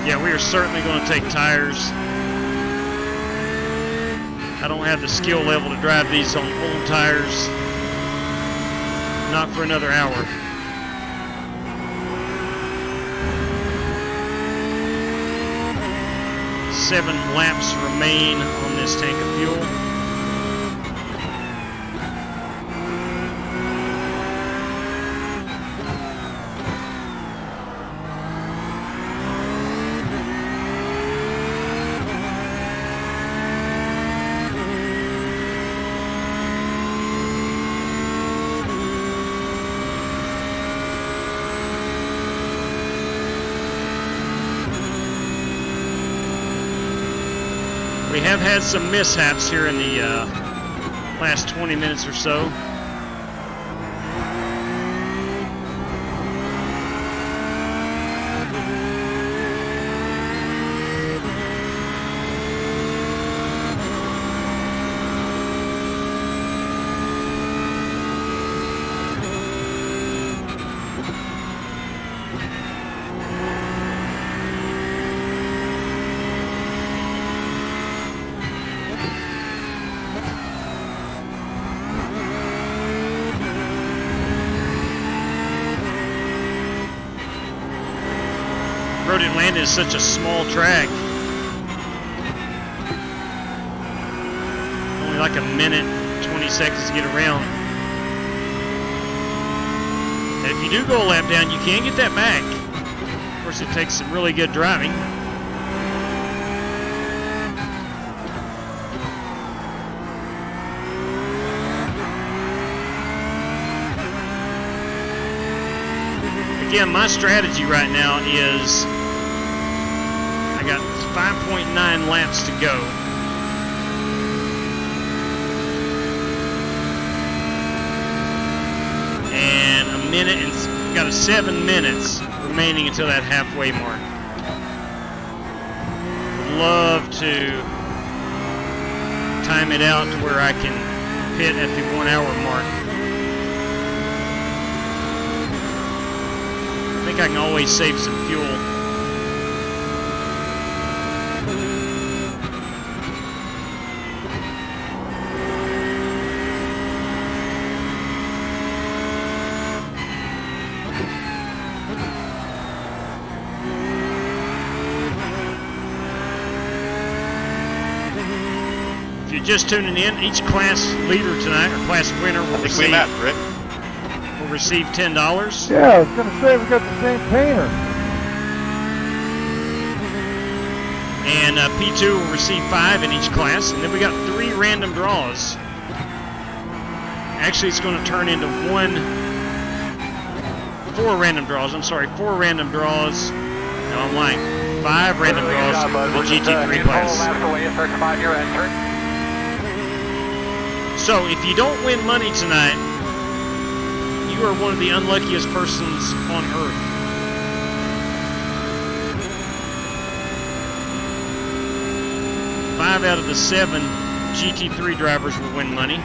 Yeah, we are certainly going to take tires. I don't have the skill level to drive these on old tires. Not for another hour. Seven laps remain on this tank of fuel. We have had some mishaps here in the last 20 minutes or so. Road Atlanta is such a small track. Only like a minute, 20 seconds to get around. And if you do go a lap down, you can get that back. Of course, it takes some really good driving. Again, my strategy right now is I got 5.9 laps to go. And a minute and got 7 minutes remaining until that halfway mark. Would love to time it out to where I can pit at the 1 hour mark. I think I can always save some fuel. If you're just tuning in, each class leader tonight, or class winner, will receive, we met, Rick. will receive $10. Yeah, I was going to say we got the same painter. And P2 will receive 5 in each class. And then we got 3 random draws. Actually, it's going to turn into 4 random draws. I'm sorry, 4 random draws. No, I'm lying. 5 random draws for the GT3 class. So, if you don't win money tonight, you are one of the unluckiest persons on Earth. Five out of the 7 GT3 drivers will win money.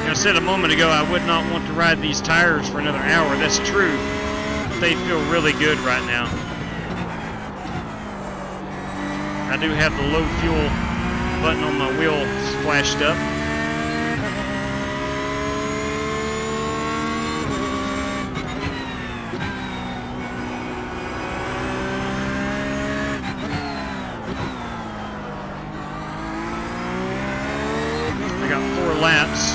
I said a moment ago I would not want to ride these tires for another hour. That's true. They feel really good right now. I do have the low fuel button on my wheel flashed up. I got 4 laps.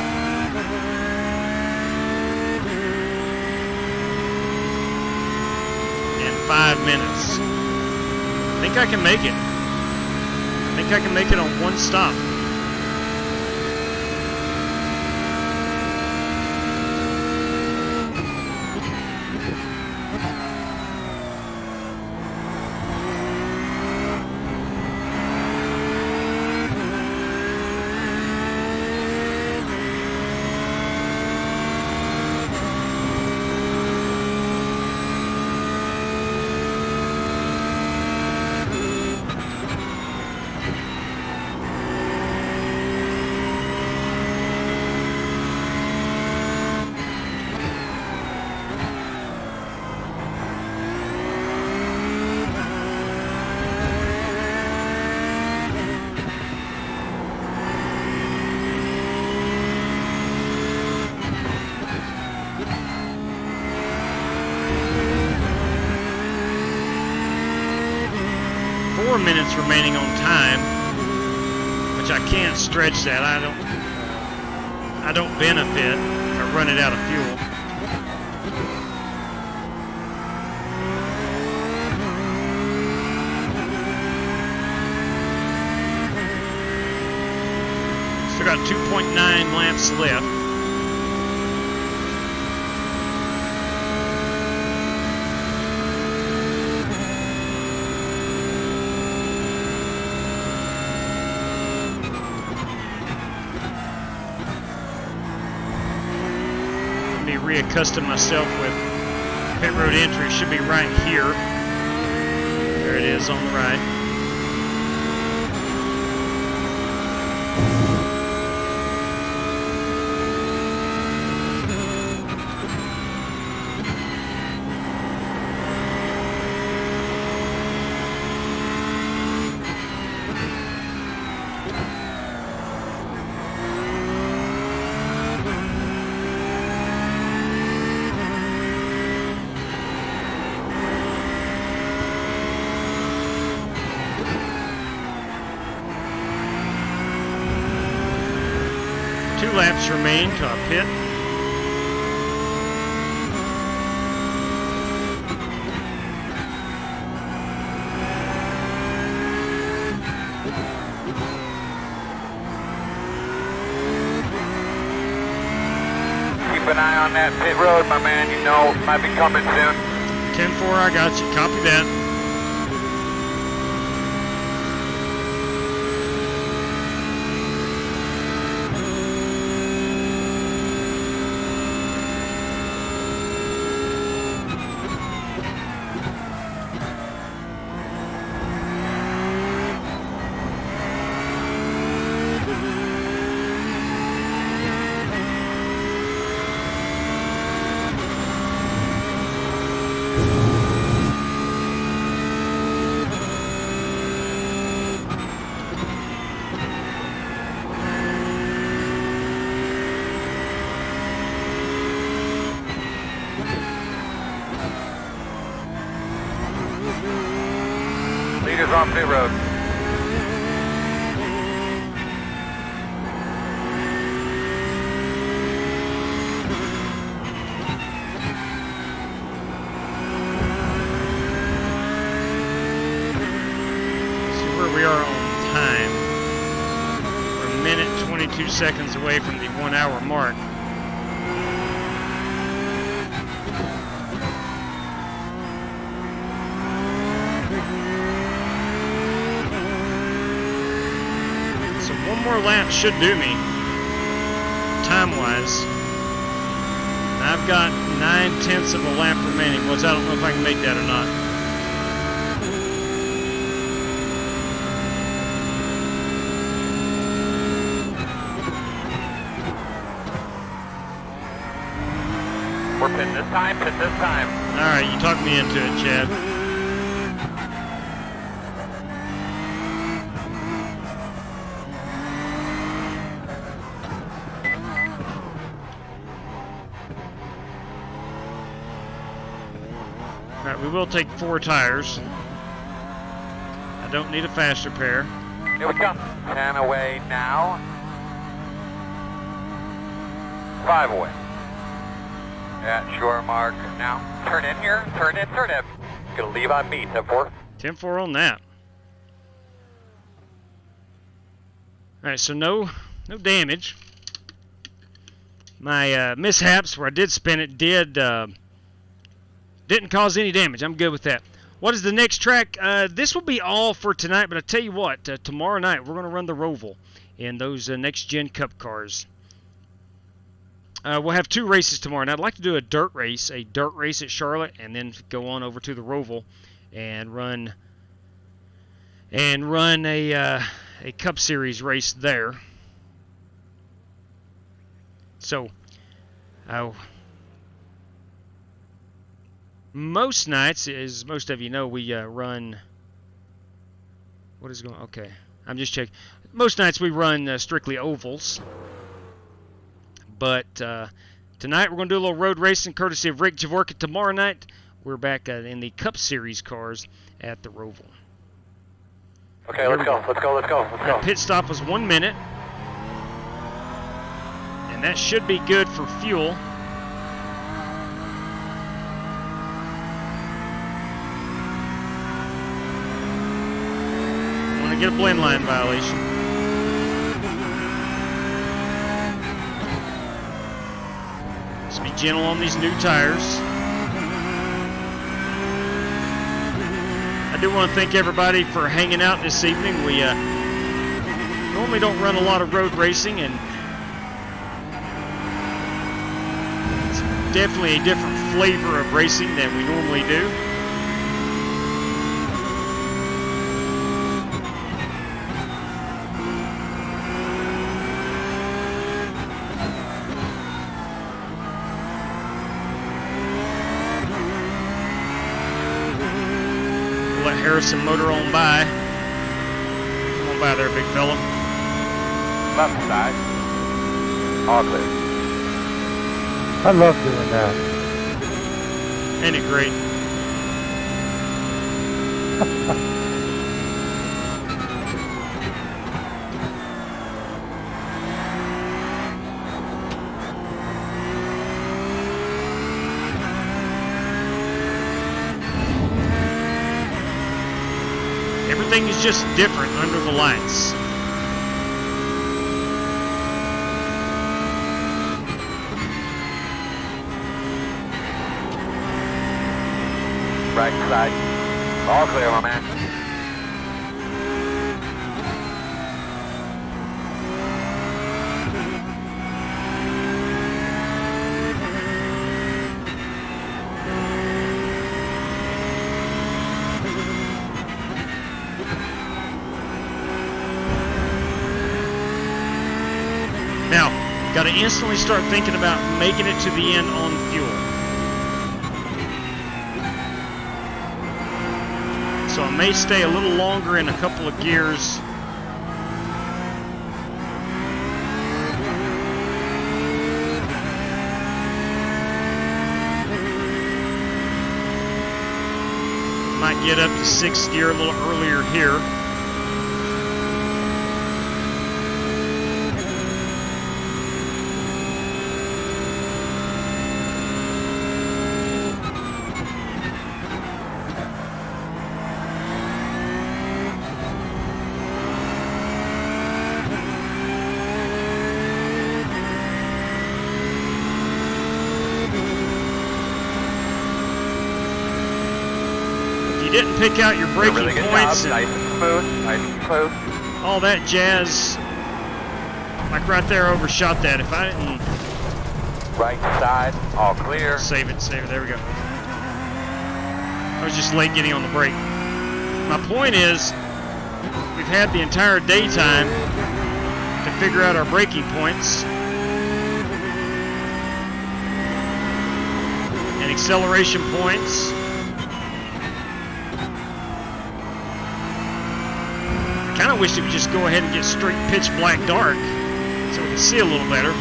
In 5 minutes. I think I can make it. I think I can make it on 1 stop. Minutes remaining on time, which I can't stretch that. I don't benefit or run it out of fuel. Still got 2.9 laps left. Reaccustom myself with pit road entry. It should be right here. There it is on the right. Laps remain to our pit. an eye on that pit road, my man. You know it might be coming soon. 10-4, I got you. Copy that. Leaders on pit road. See where we are on time. We're a minute 22 seconds away from the 1 hour mark. So one more lap should do me, time-wise. I've got 9/10 of a lap remaining. I don't know if I can make that or not. We're pitting this time, pit this time. All right, you talked me into it, Chad. All right, we will take 4 tires. I don't need a faster pair. Here we come. 10 away now. 5 away. At shore mark now. Turn in here. Turn in, turn in. Gonna leave on me, 10-4. 10-4 on that. All right, so no damage. My mishaps where I did spin it didn't cause any damage. I'm good with that. What is the next track? This will be all for tonight, but I tell you what, tomorrow night we're going to run the Roval in those Next Gen Cup cars. We'll have 2 races tomorrow, and I'd like to do a dirt race at Charlotte, and then go on over to the Roval and run a Cup Series race there. So, most nights, as most of you know, we run. What is going? Okay, I'm just checking. Most nights we run strictly ovals. But tonight we're going to do a little road racing courtesy of Rick Javorka. Tomorrow night we're back in the Cup Series cars at the Roval. Okay, let's go. That pit stop was 1 minute. And that should be good for fuel. I'm going to get a blend line violation. Let's be gentle on these new tires. I do want to thank everybody for hanging out this evening. We normally don't run a lot of road racing, and it's definitely a different flavor of racing than we normally do. Harrison motor on by. Come on by there, big fella. Left side. All clear. I love doing that. Ain't it great? Everything is just different under the lights. right side. All clear, my man. Now, got to instantly start thinking about making it to the end on fuel. So I may stay a little longer in a couple of gears. Might get up to 6th gear a little earlier here. Didn't pick out your braking Really good points job. Nice and smooth. Nice and smooth. all that jazz. Like right there, overshot that. If I didn't Right side. All clear. save it. There we go. I was just late getting on the brake. My point is, we've had the entire daytime to figure out our braking points and acceleration points. I kind of wish it would just go ahead and get straight pitch black dark so we can see a little better.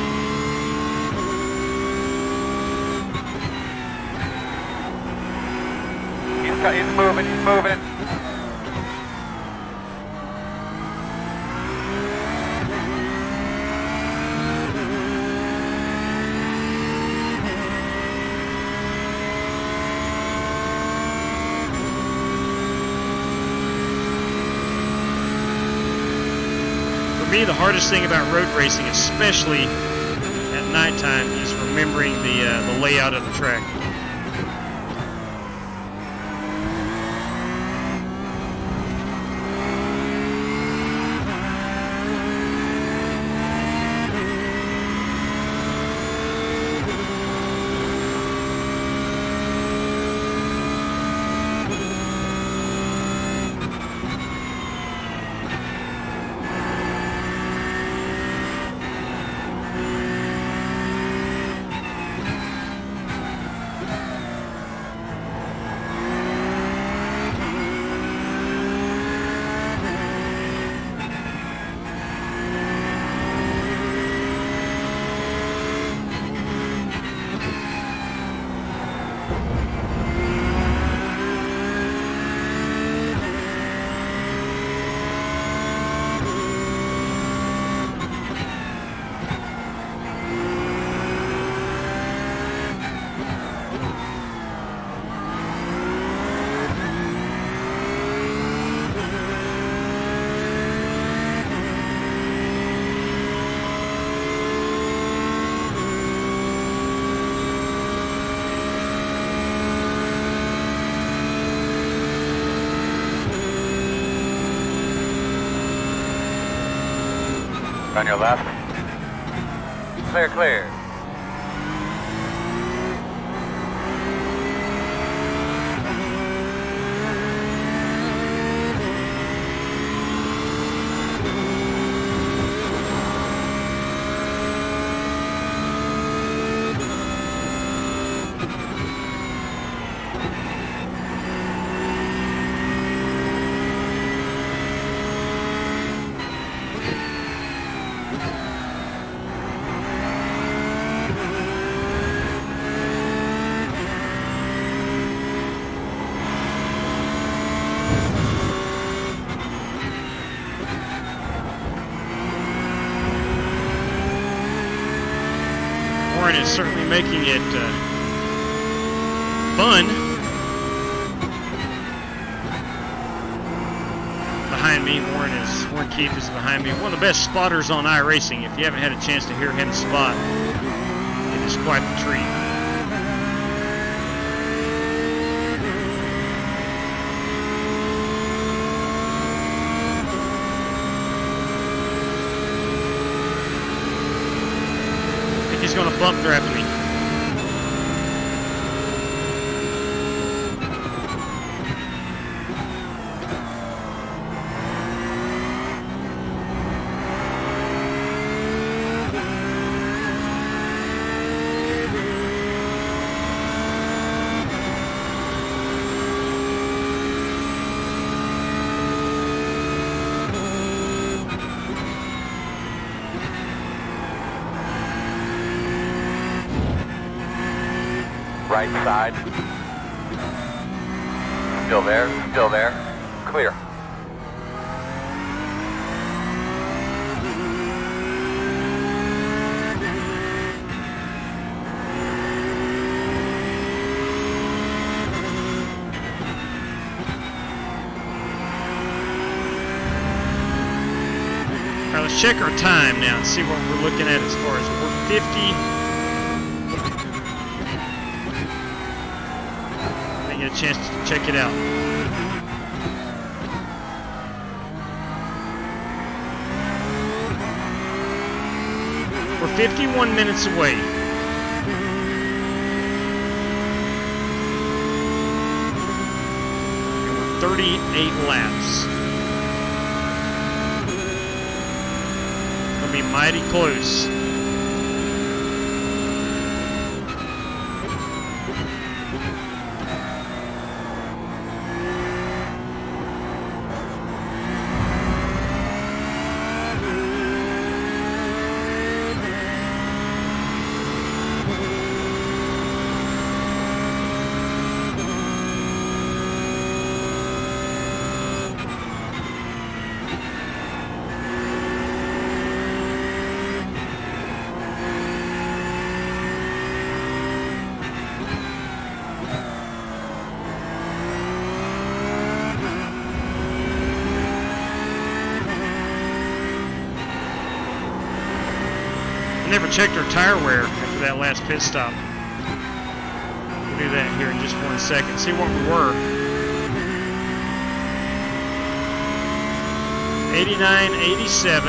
He's moving. He's moving. For me, the hardest thing about road racing, especially at nighttime, is remembering the layout of the track. On your left. Clear, clear. Warren is certainly making it fun. Behind me, Warren Keith is behind me. One of the best spotters on iRacing. If you haven't had a chance to hear him spot, it is quite the treat. he's going to bump draft me. Right side. Still there, still there. Clear. All right, let's check our time now and see what we're looking at as far as we're 50. Get a chance to check it out. We're 51 minutes away. And we're 38 laps. It'll be mighty close. Never checked our tire wear after that last pit stop. We'll do that here in just 1 second. See what we were. 89, 87.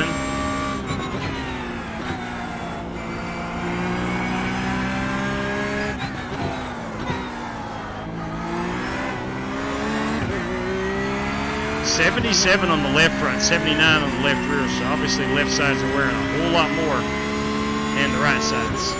$77 on the left front, 79 on the left rear. So obviously left sides are wearing a whole lot more. And the right sides.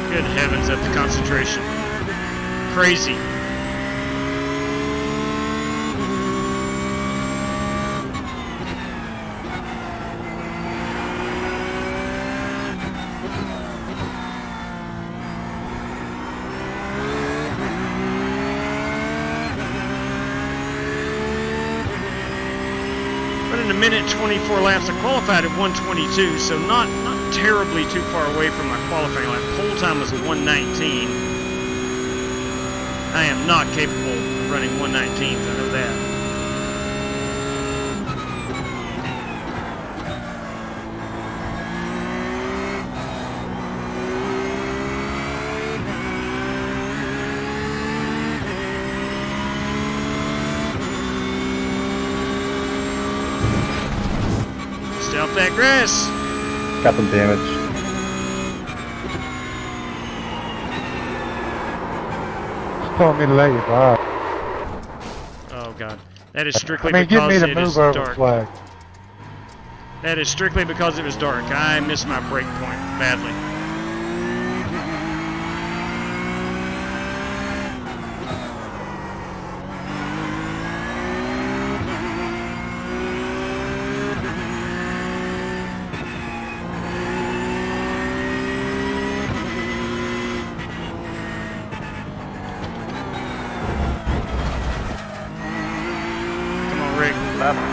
Good heavens at the concentration. Crazy. Running a minute 24 laps. I qualified at 122, so not terribly too far away from my qualifying lap. Pole time was a 119. I am not capable of running 119s, I know that. Stay off that grass. Got some damage. It's telling me to let you by. Oh god, that is strictly Give because me the it is move over dark. flag. That is strictly because it was dark. I missed my break point badly.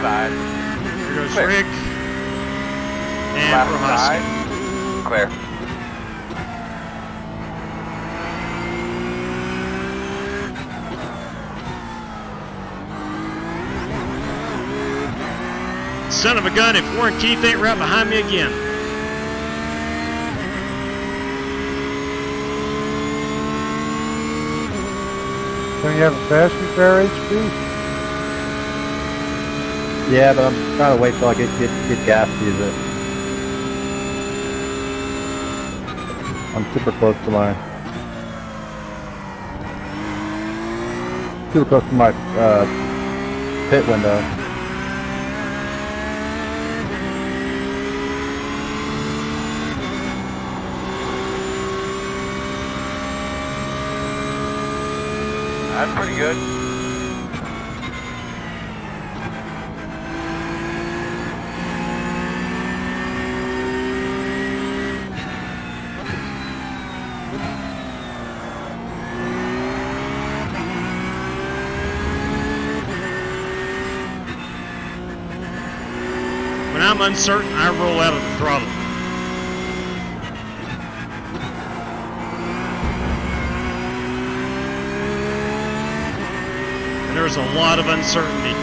side. Here goes Clear. Rick. And Left Prohaska. side. Clear. Son of a gun, if Warren Keith ain't right behind me again. Don't you have a fast repair HP? Yeah, but I'm trying to wait till I get gas to use it. I'm super close to my pit window. That's pretty good. When I'm uncertain, I roll out of the throttle. And there's a lot of uncertainty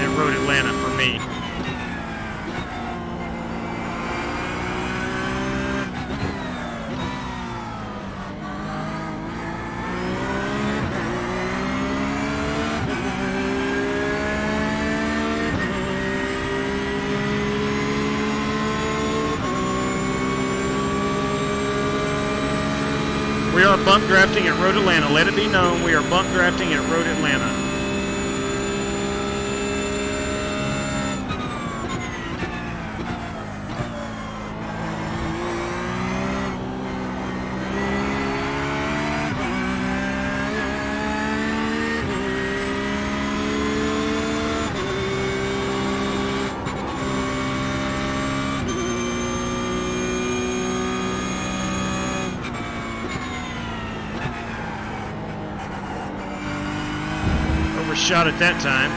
at Road Atlanta for me. We are bump drafting at Road Atlanta. Let it be known, we are bump drafting at Road Atlanta. Overshot at that time.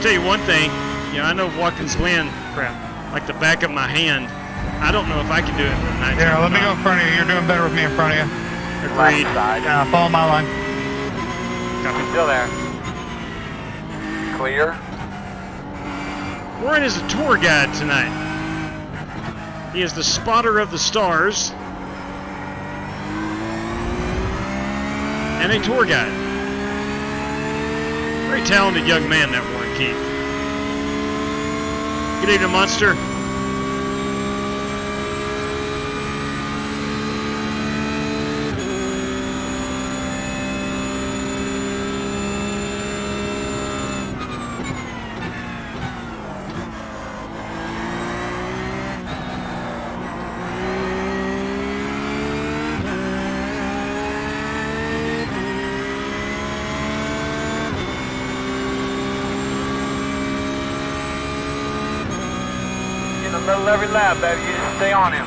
Tell you one thing, I know Watkins Glen, crap, like the back of my hand. I don't know if I can do it at night. Yeah, let me go in front of you. You're doing better with me in front of you. Agreed. Left side. Yeah, follow my line. Copy. Still there. Clear. Warren is a tour guide tonight. He is the spotter of the stars and a tour guide. Very talented young man, that Warren Keith. Good evening, Monster. In the middle of every lap, baby, you just stay on him.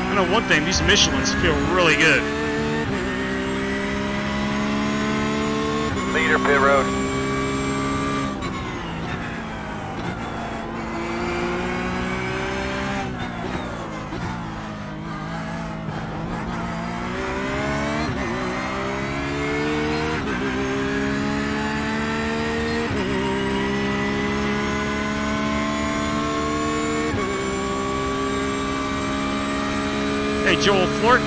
I know one thing, these Michelins feel really good. Leader, pit road. Hey, Joel Flort.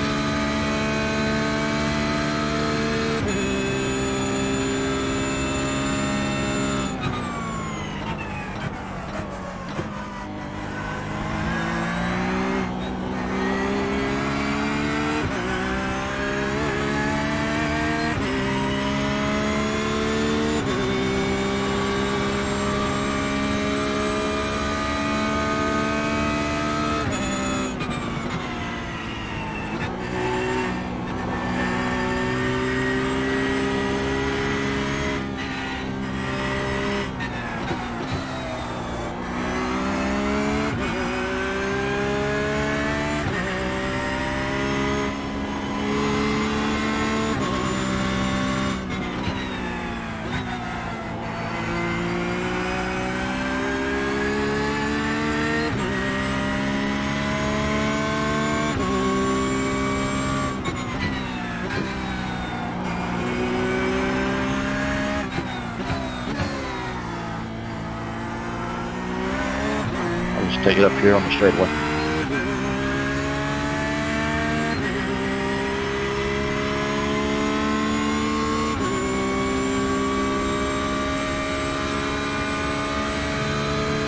Just take it up here on the straightaway.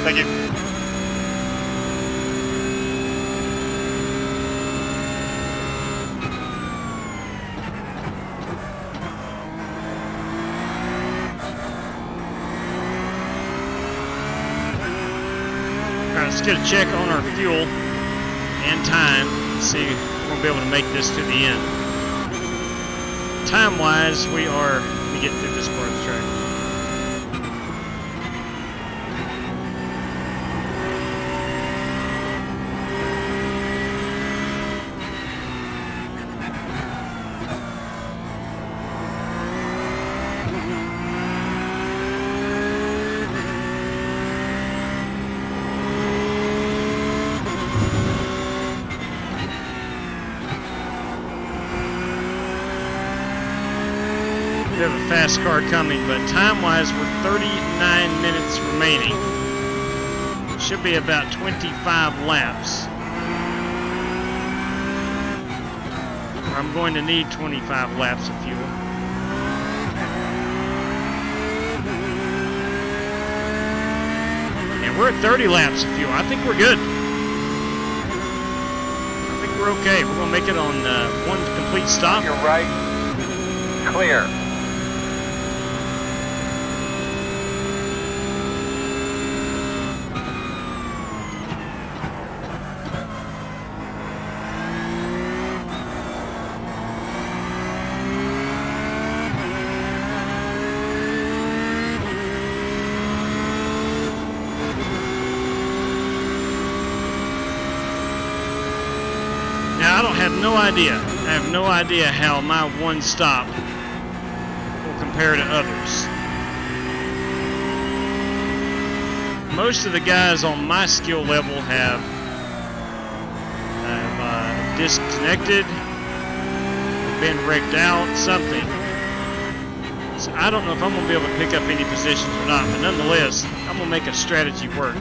Thank you. Let's get a check on our fuel and time and see if we'll be able to make this to the end. Time-wise, we are, let me get through this part of the track. We have a fast car coming, but time-wise, we're 39 minutes remaining. Should be about 25 laps. I'm going to need 25 laps of fuel. And we're at 30 laps of fuel. I think we're good. I think we're okay. We're going to make it on one complete stop. You're right. Clear. Now, I don't have no idea. I have no idea how my one stop will compare to others. Most of the guys on my skill level have disconnected, been wrecked out, something. So I don't know if I'm going to be able to pick up any positions or not, but nonetheless, I'm going to make a strategy work.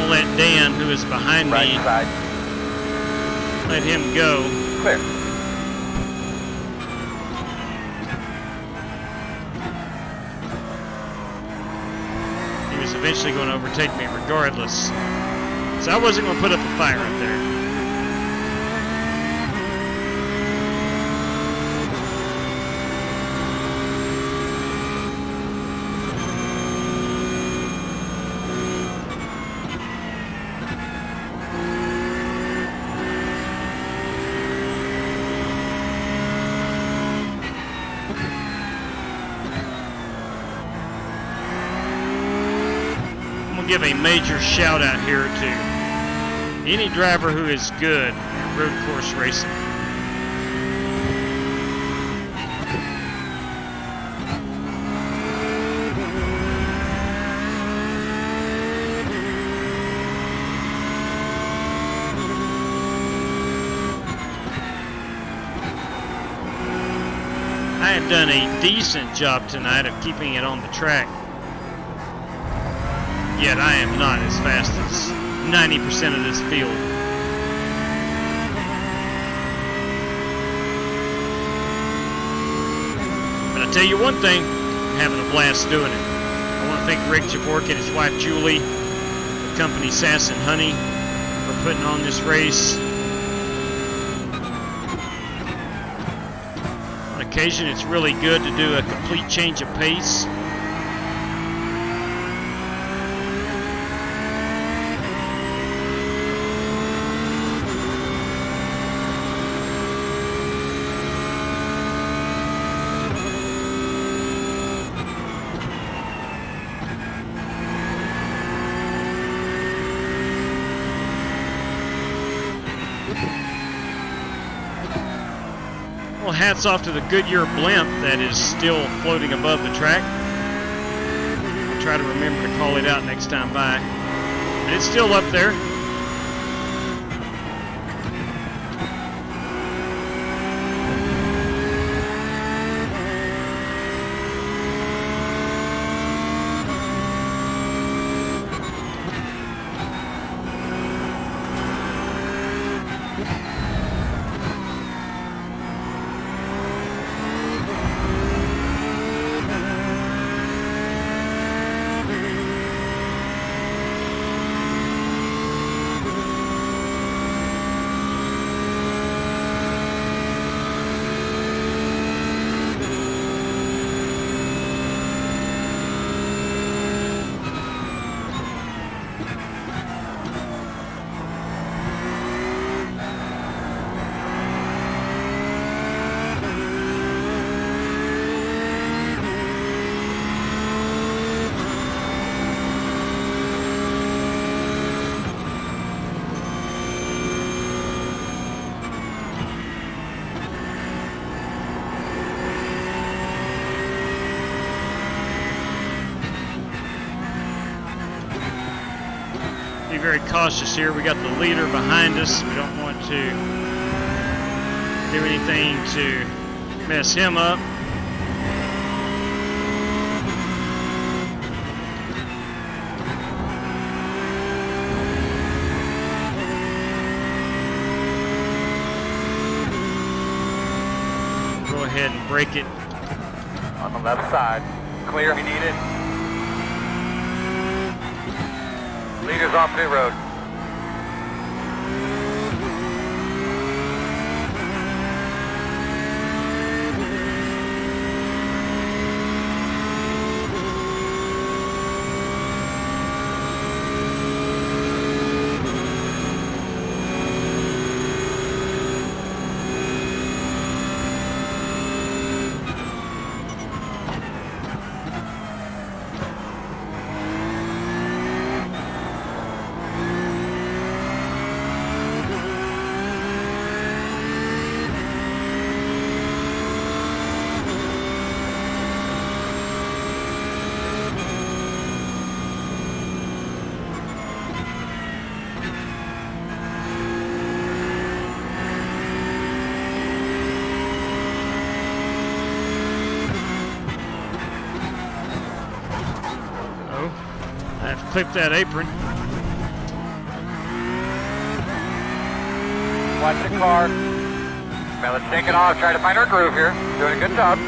Let Dan, who is behind Right me, side. let him go. Clear. He was eventually going to overtake me regardless. So I wasn't going to put up a fight right there. Give a major shout out here to any driver who is good at road course racing. I have done a decent job tonight of keeping it on the track. Yet I am not as fast as 90% of this field. But I tell you one thing, I'm having a blast doing it. I want to thank Rick Javork and his wife Julie, the company Sass and Honey, for putting on this race. On occasion, it's really good to do a complete change of pace. hats off to the Goodyear blimp that is still floating above the track. I'll try to remember to call it out next time by. But it's still up there. Be very cautious here. We got the leader behind us. We don't want to do anything to mess him up. Go ahead and break it. On the left side. Clear if you need it. Leaders off pit road. Clip that apron. Watch the car. Now let's take it off. Try to find our groove here. Doing a good job.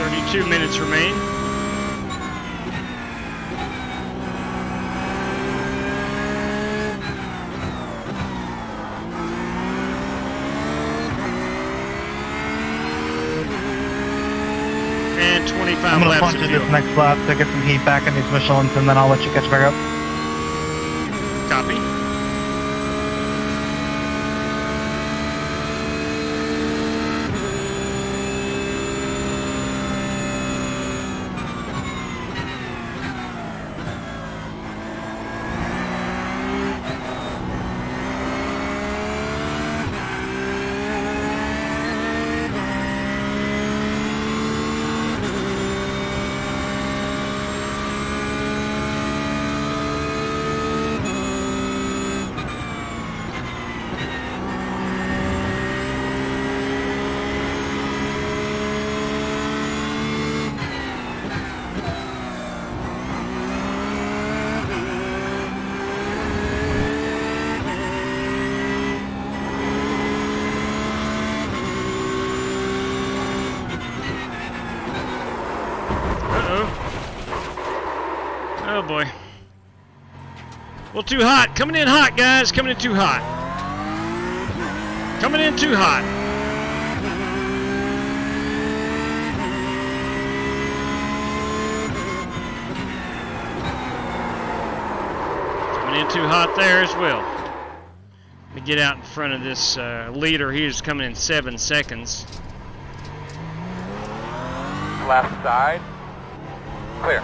"32 minutes remain. And 25 I'm gonna laps punch of it fuel. this next lap to get some heat back in these Michelins, and then I'll let you catch back up. Copy. Oh boy. Well, too hot. Coming in hot, guys. Coming in too hot. Coming in too hot. Coming in too hot there as well. Let me get out in front of this leader. He's coming in 7 seconds. Left side. clear.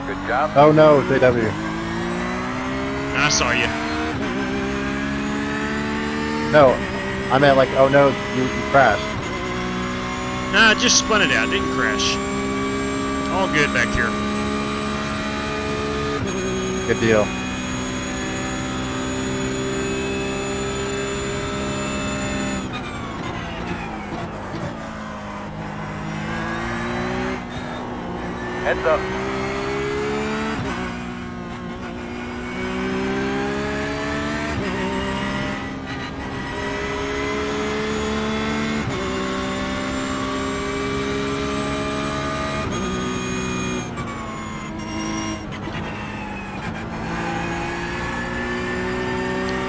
Good job. Oh no, JW. I saw you. No, I meant like, oh no, you crashed. Nah, I just spun it out. Didn't crash. All good back here. Good deal. Heads up.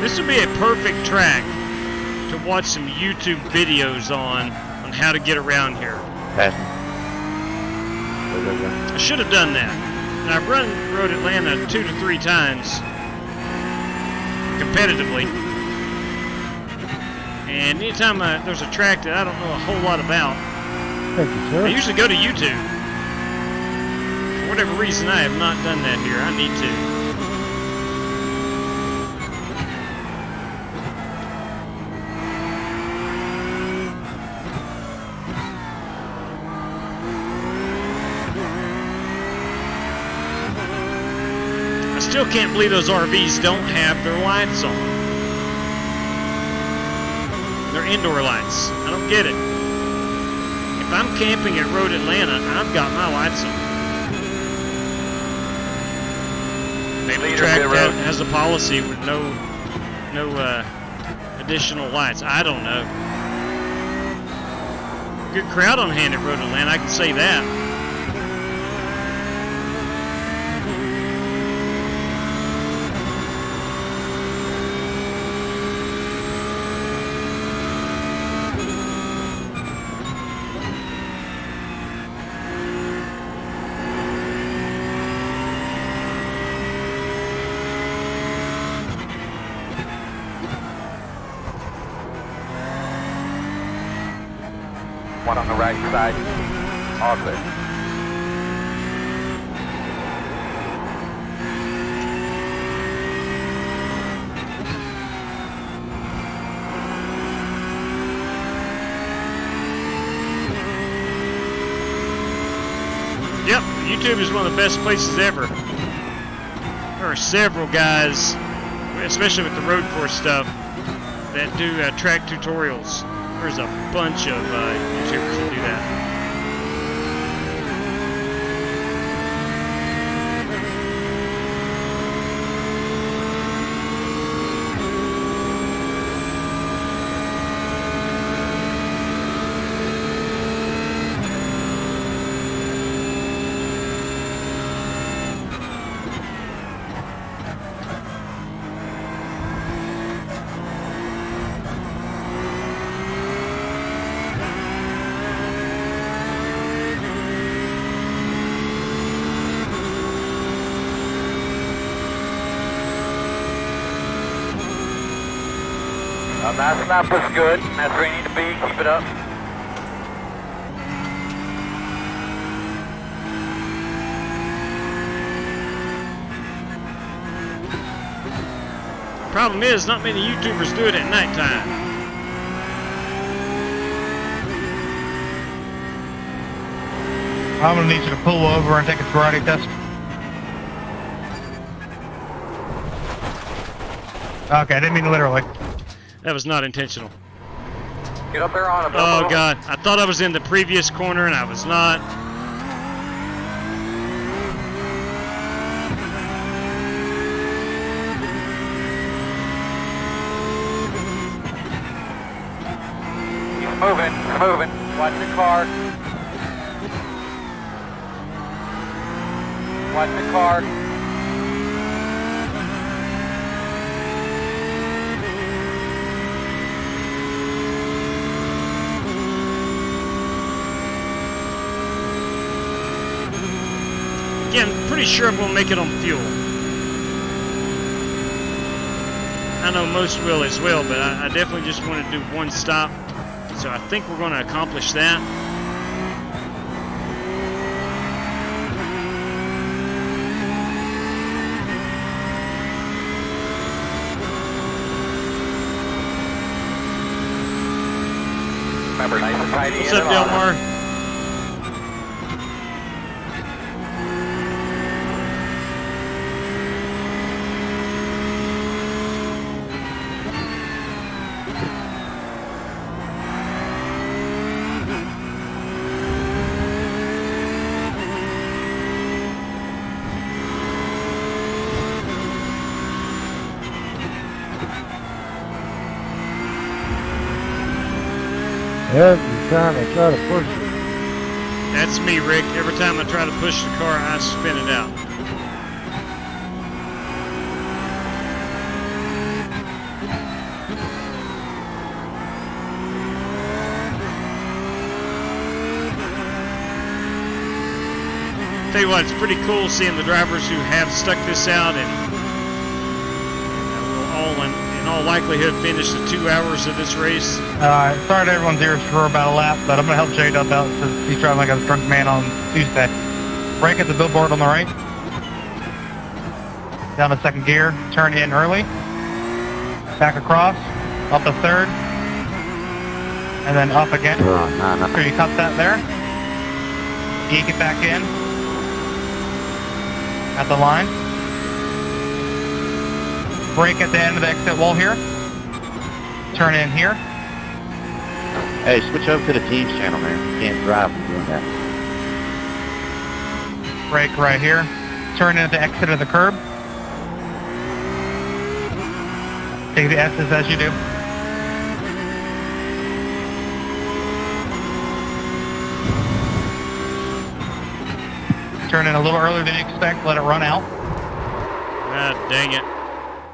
This would be a perfect track to watch some YouTube videos on how to get around here. Passing. I should have done that. And I've run Road Atlanta 2 to 3 times competitively. And anytime there's a track that I don't know a whole lot about, Thank you, sir. I usually go to YouTube. For whatever reason, I have not done that here. I need to. Still can't believe those RVs don't have their lights on. They're indoor lights. I don't get it. If I'm camping at Road Atlanta, I've got my lights on. Maybe the track that has a policy with no additional lights. I don't know. Good crowd on hand at Road Atlanta, I can say that. One on the right side. All clear. Yep, YouTube is one of the best places ever. There are several guys, especially with the road course stuff, that do track tutorials. There's a bunch of YouTubers that do that. That snap was good. That's where you need to be. Keep it up. Problem is, not many YouTubers do it at nighttime. I'm gonna need you to pull over and take a karate test. Okay, I didn't mean literally. That was not intentional. Get up there on it. Oh God, I thought I was in the previous corner and I was not. He's moving, moving. Watch your car. Watch the car. Again, pretty sure I'm going to make it on fuel. I know most will as well, but I definitely just want to do one stop. So I think we're going to accomplish that. Remember, nice and tidy. What's up, Delmar? Every time I try to push it. That's me, Rick. Every time I try to push the car, I spin it out. Tell you what, it's pretty cool seeing the drivers who have stuck this out and will all, in all likelihood, finish the 2 hours of this race. Sorry to everyone's ears for about a lap, but I'm going to help J-Dub out since he's driving like a drunk man on Tuesday. Brake at the billboard on the right. Down to second gear, turn in early. Back across, up to third. And then up again. So you cut that there. Eke it back in. At the line. Brake at the end of the exit wall here. Turn in here. Hey, switch over to the team's channel, man. You can't drive when doing that. Brake right here. Turn in at the exit of the curb. Take the S's as you do. Turn in a little earlier than you expect. Let it run out. Ah, dang it.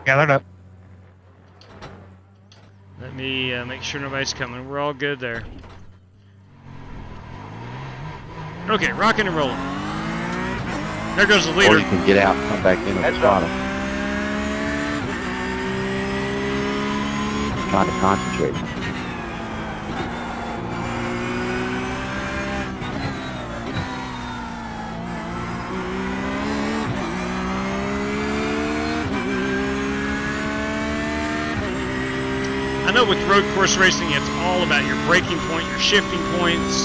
Gathered up. Let me make sure nobody's coming. We're all good there. Okay, rocking and rolling. There goes the Or leader. you can get out and come back in at the bottom. Trying to concentrate. I know with road course racing, it's all about your braking point, your shifting points.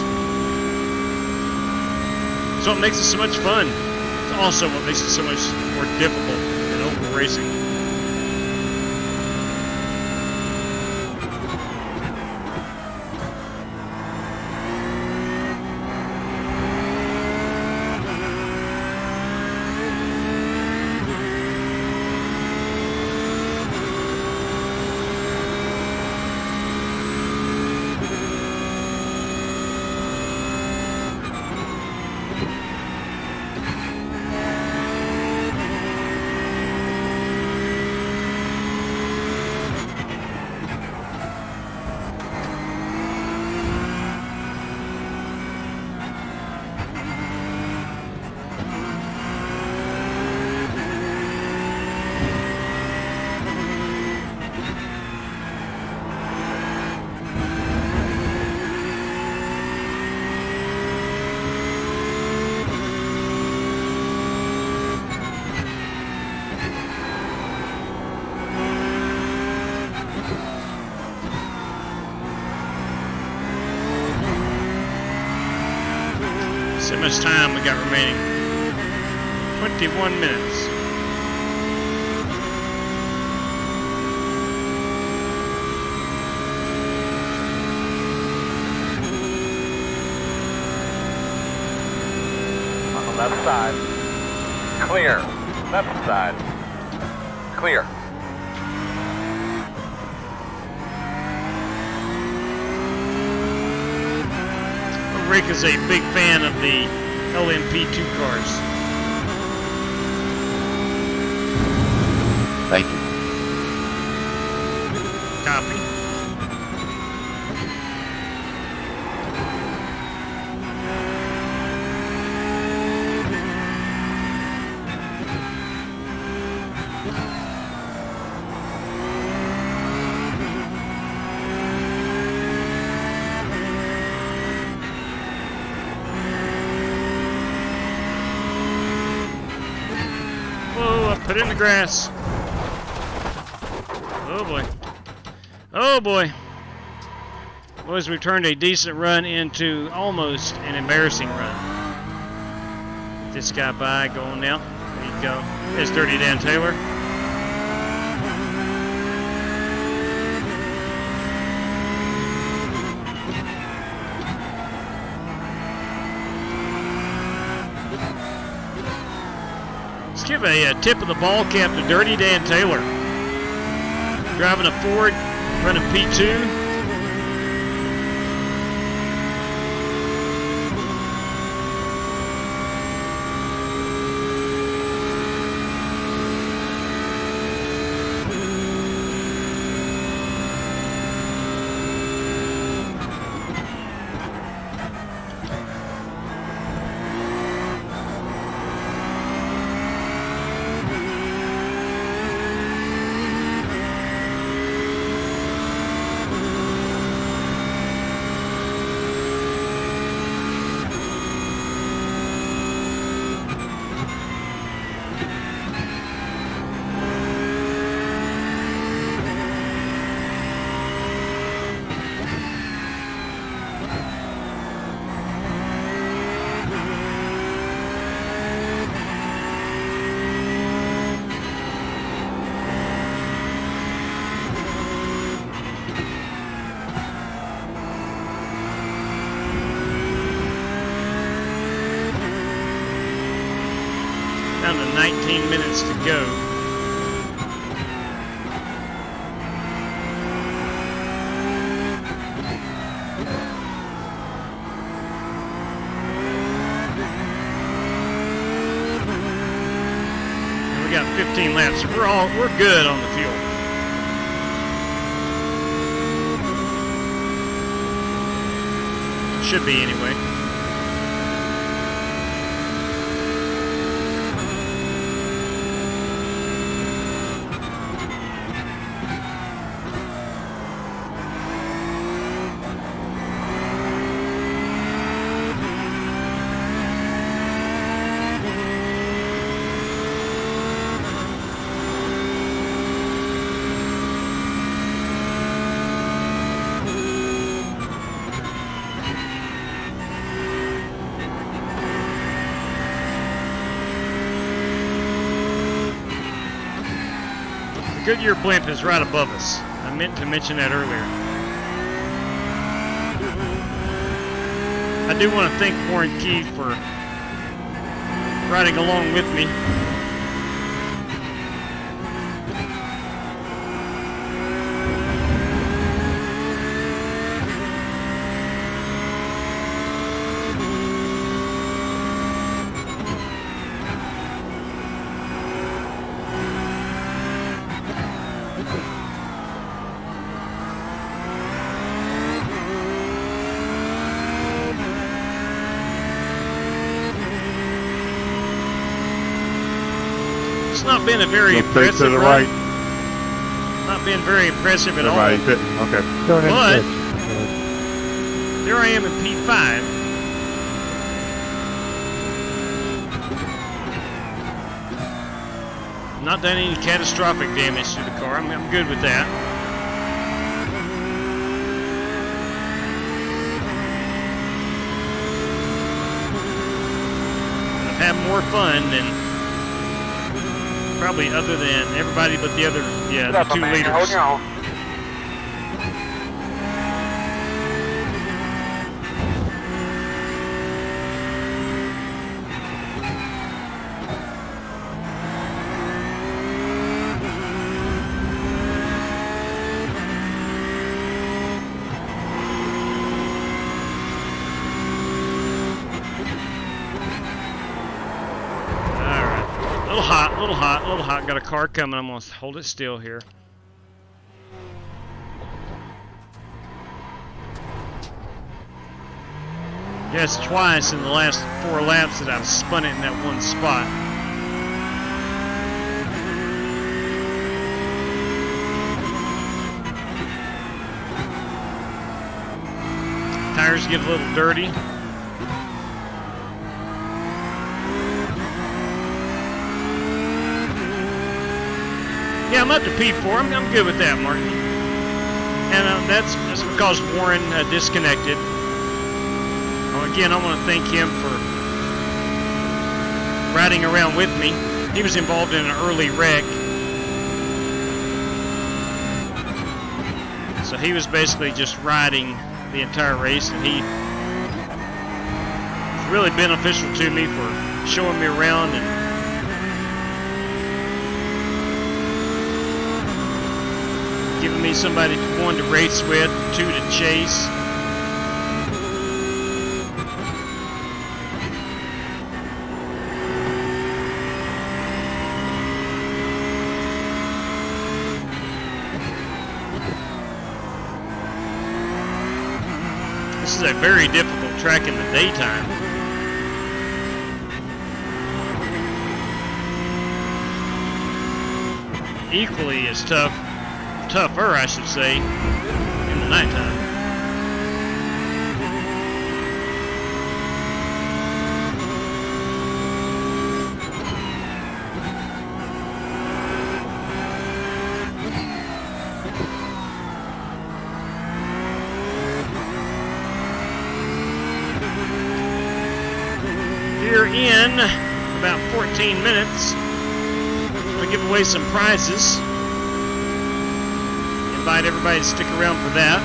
It's what makes it so much fun. It's also what makes it so much more difficult than oval racing. See how much time we got remaining. 21 minutes. On the left side. Clear. Left side. Clear. Rick is a big fan of the LMP2 cars. Thank you. Copy. Put it in the grass. Oh boy. Oh boy. Boys, we've turned a decent run into almost an embarrassing run. Get this guy by, going now. There you go. There's Dirty Dan Taylor. Let's give a tip of the ball cap to Dirty Dan Taylor. Driving a Ford, running P2. Down to 19 minutes to go. And we got 15 laps. So we're good on the fuel. Should be anyway. Goodyear blimp is right above us. I meant to mention that earlier. I do want to thank Warren Key for riding along with me. It's not been a very impressive to the run. right. Not been very impressive at all. Okay. Don't But insist. there I am in P5. Not done any catastrophic damage to the car. I'm good with that. I've had more fun than probably other than everybody but the other, yeah, the two leaders. Hold your own. A little hot. Got a car coming. I'm going to hold it still here. Yes, twice in the last 4 laps that I've spun it in that one spot. Tires get a little dirty. Yeah, I'm up to P4. I'm good with that, Martin. And that's because Warren disconnected. Well, again, I want to thank him for riding around with me. He was involved in an early wreck. So he was basically just riding the entire race, and he was really beneficial to me for showing me around and giving me somebody, one, to race with, two, to chase. This is a very difficult track in the daytime. Equally as tougher, I should say, in the nighttime. Here in about 14 minutes, we'll give away some prizes. Invite everybody to stick around for that.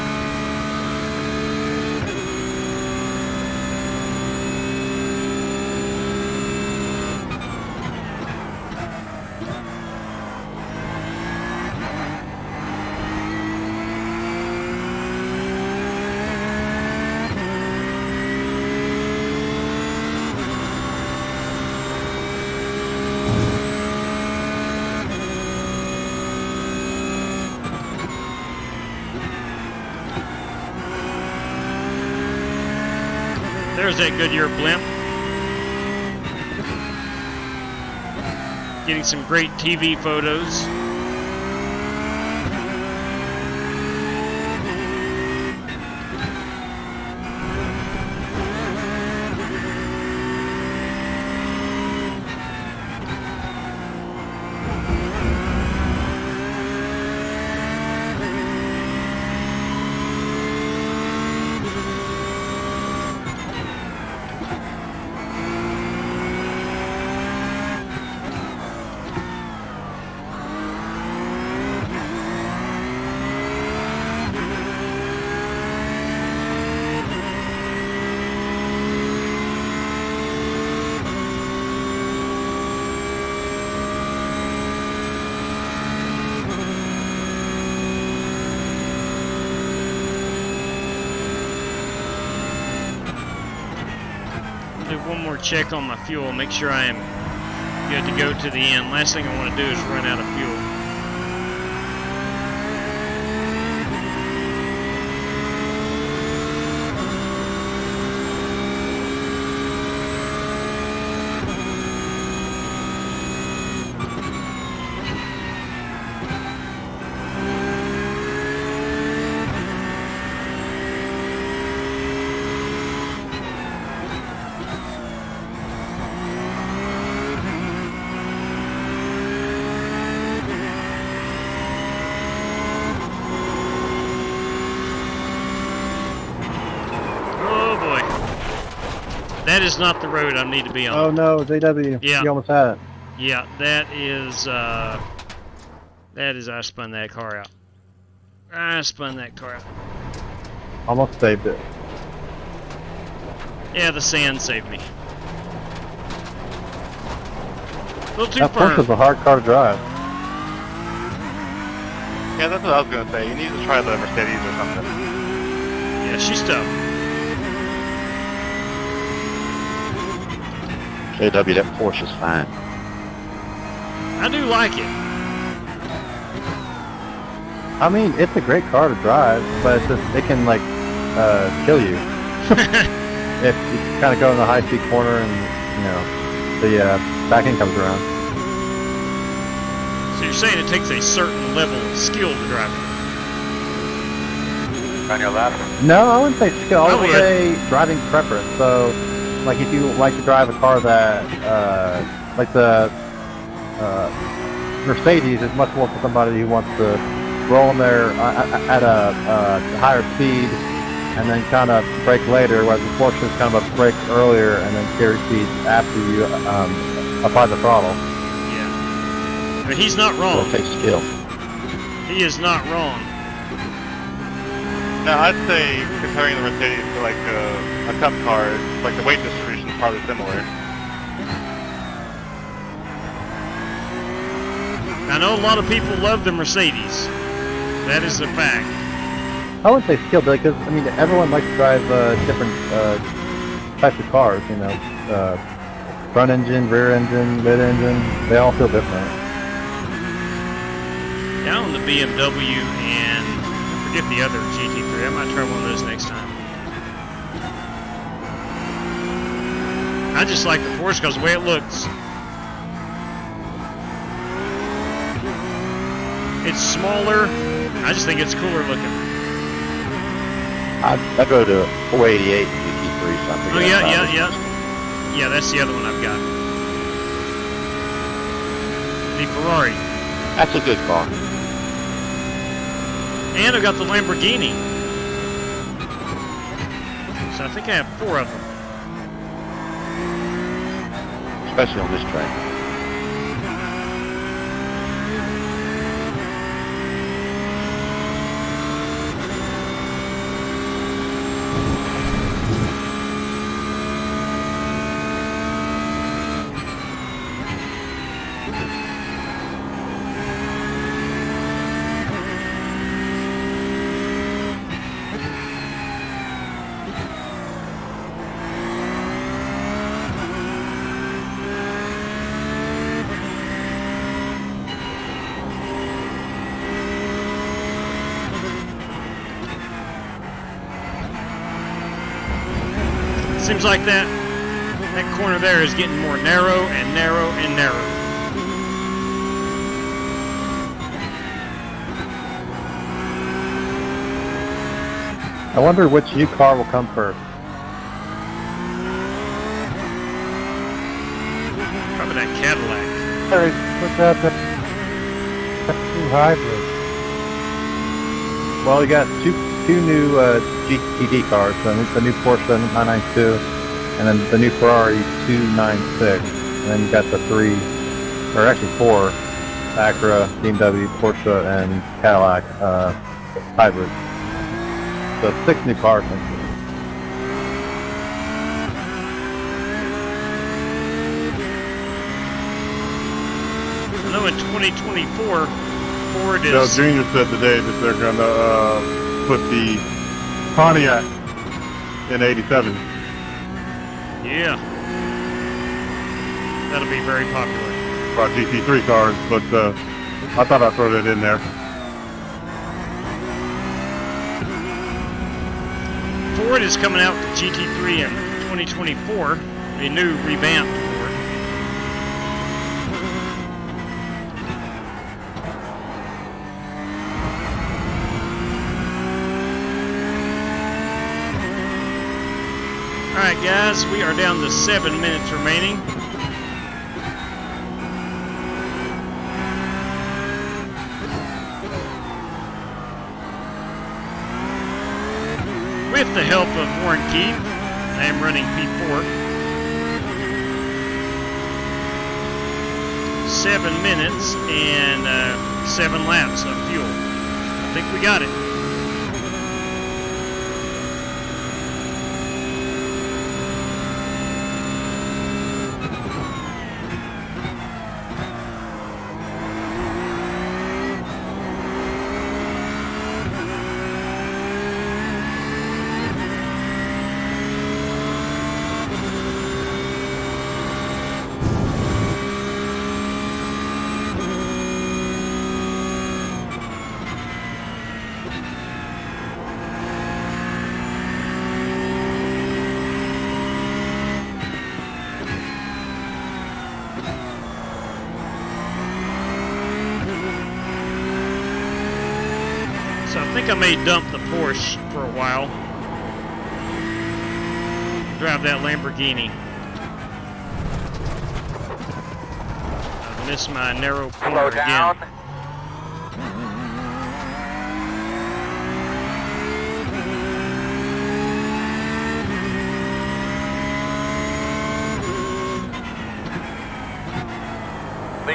There's that Goodyear blimp. Getting some great TV photos. One more check on my fuel, make sure I am good to go to the end. Last thing I want to do is run out of fuel. That is not the road I need to be on. Oh no, JW. Yeah. You almost had it. Yeah, that is, I spun that car out. I spun that car out. Almost saved it. Yeah, the sand saved me. A little too That firm. Porsche's a hard car to drive. Yeah, that's what I was going to say. You need to try the Mercedes or something. Yeah, she's tough. JW, that Porsche's fine. I do like it. I mean, it's a great car to drive, but it's just, it can like kill you if you kind of go in the high speed corner and the back end comes around. So you're saying it takes a certain level of skill to drive it? On your left. No, I wouldn't say skill. I would would. say driving preference. So, like if you like to drive a car that, like the Mercedes is much more for somebody who wants to rolling there at a higher speed, and then kind of brake later, whereas the Porsche is kind of a brake earlier and then carry speed after you apply the throttle. Yeah. But he's not wrong. It takes skill. He is not wrong. Now, I'd say comparing the Mercedes to like a cup car, like the weight distribution is probably similar. I know a lot of people love the Mercedes. That is a fact. I wouldn't say skill, but because I mean everyone likes to drive different types of cars. You know, front engine, rear engine, mid engine. They all feel different. Down on the BMW and I forget the other GT3. I might try one of those next time. I just like the Porsche because the way it looks. It's smaller. I just think it's cooler looking. I go to 488 GT3 something. Oh yeah. Yeah, that's the other one I've got. The Ferrari. That's a good car. And I've got the Lamborghini. So I think I have 4 of them. Especially on this track. Seems like that corner there is getting more narrow and narrow and narrow. I wonder which new car will come first. Probably that Cadillac. What's that? Two hybrids. Well, we got two new GTD cars, the new Porsche 992, and then the new Ferrari 296, and then you got the 3, or actually 4, Acura, BMW, Porsche, and Cadillac hybrids. So 6 new cars. I know in 2024, Ford is... Joe Jr. said today that they're going to put the Pontiac in 87. Yeah. That'll be very popular. For GT3 cars, but I thought I'd throw that in there. Ford is coming out with the GT3 in 2024, a new revamped Ford. Alright guys, we are down to 7 minutes remaining. With the help of Warren Keith, I am running P4. 7 minutes and 7 laps of fuel. I think we got it. So I think I may dump the Porsche for a while. Drive that Lamborghini. I've missed my narrow corner Slow down. again.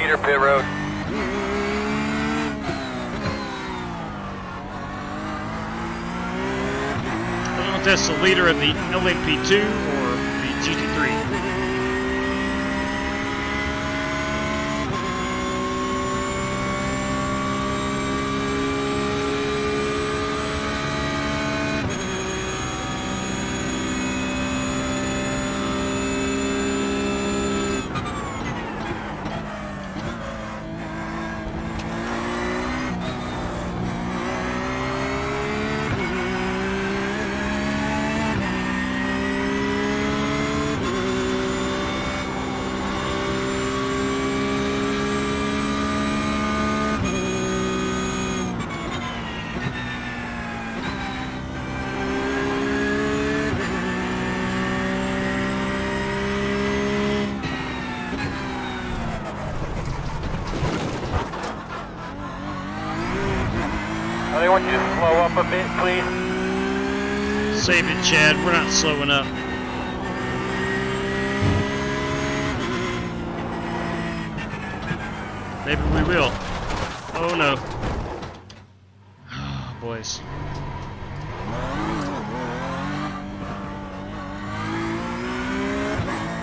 leader, pit road. I don't know if that's the leader of the LMP2 or the GT3. I want you to slow up a bit, please. Save it, Chad. We're not slowing up. Maybe we will. Oh no. Oh, boys.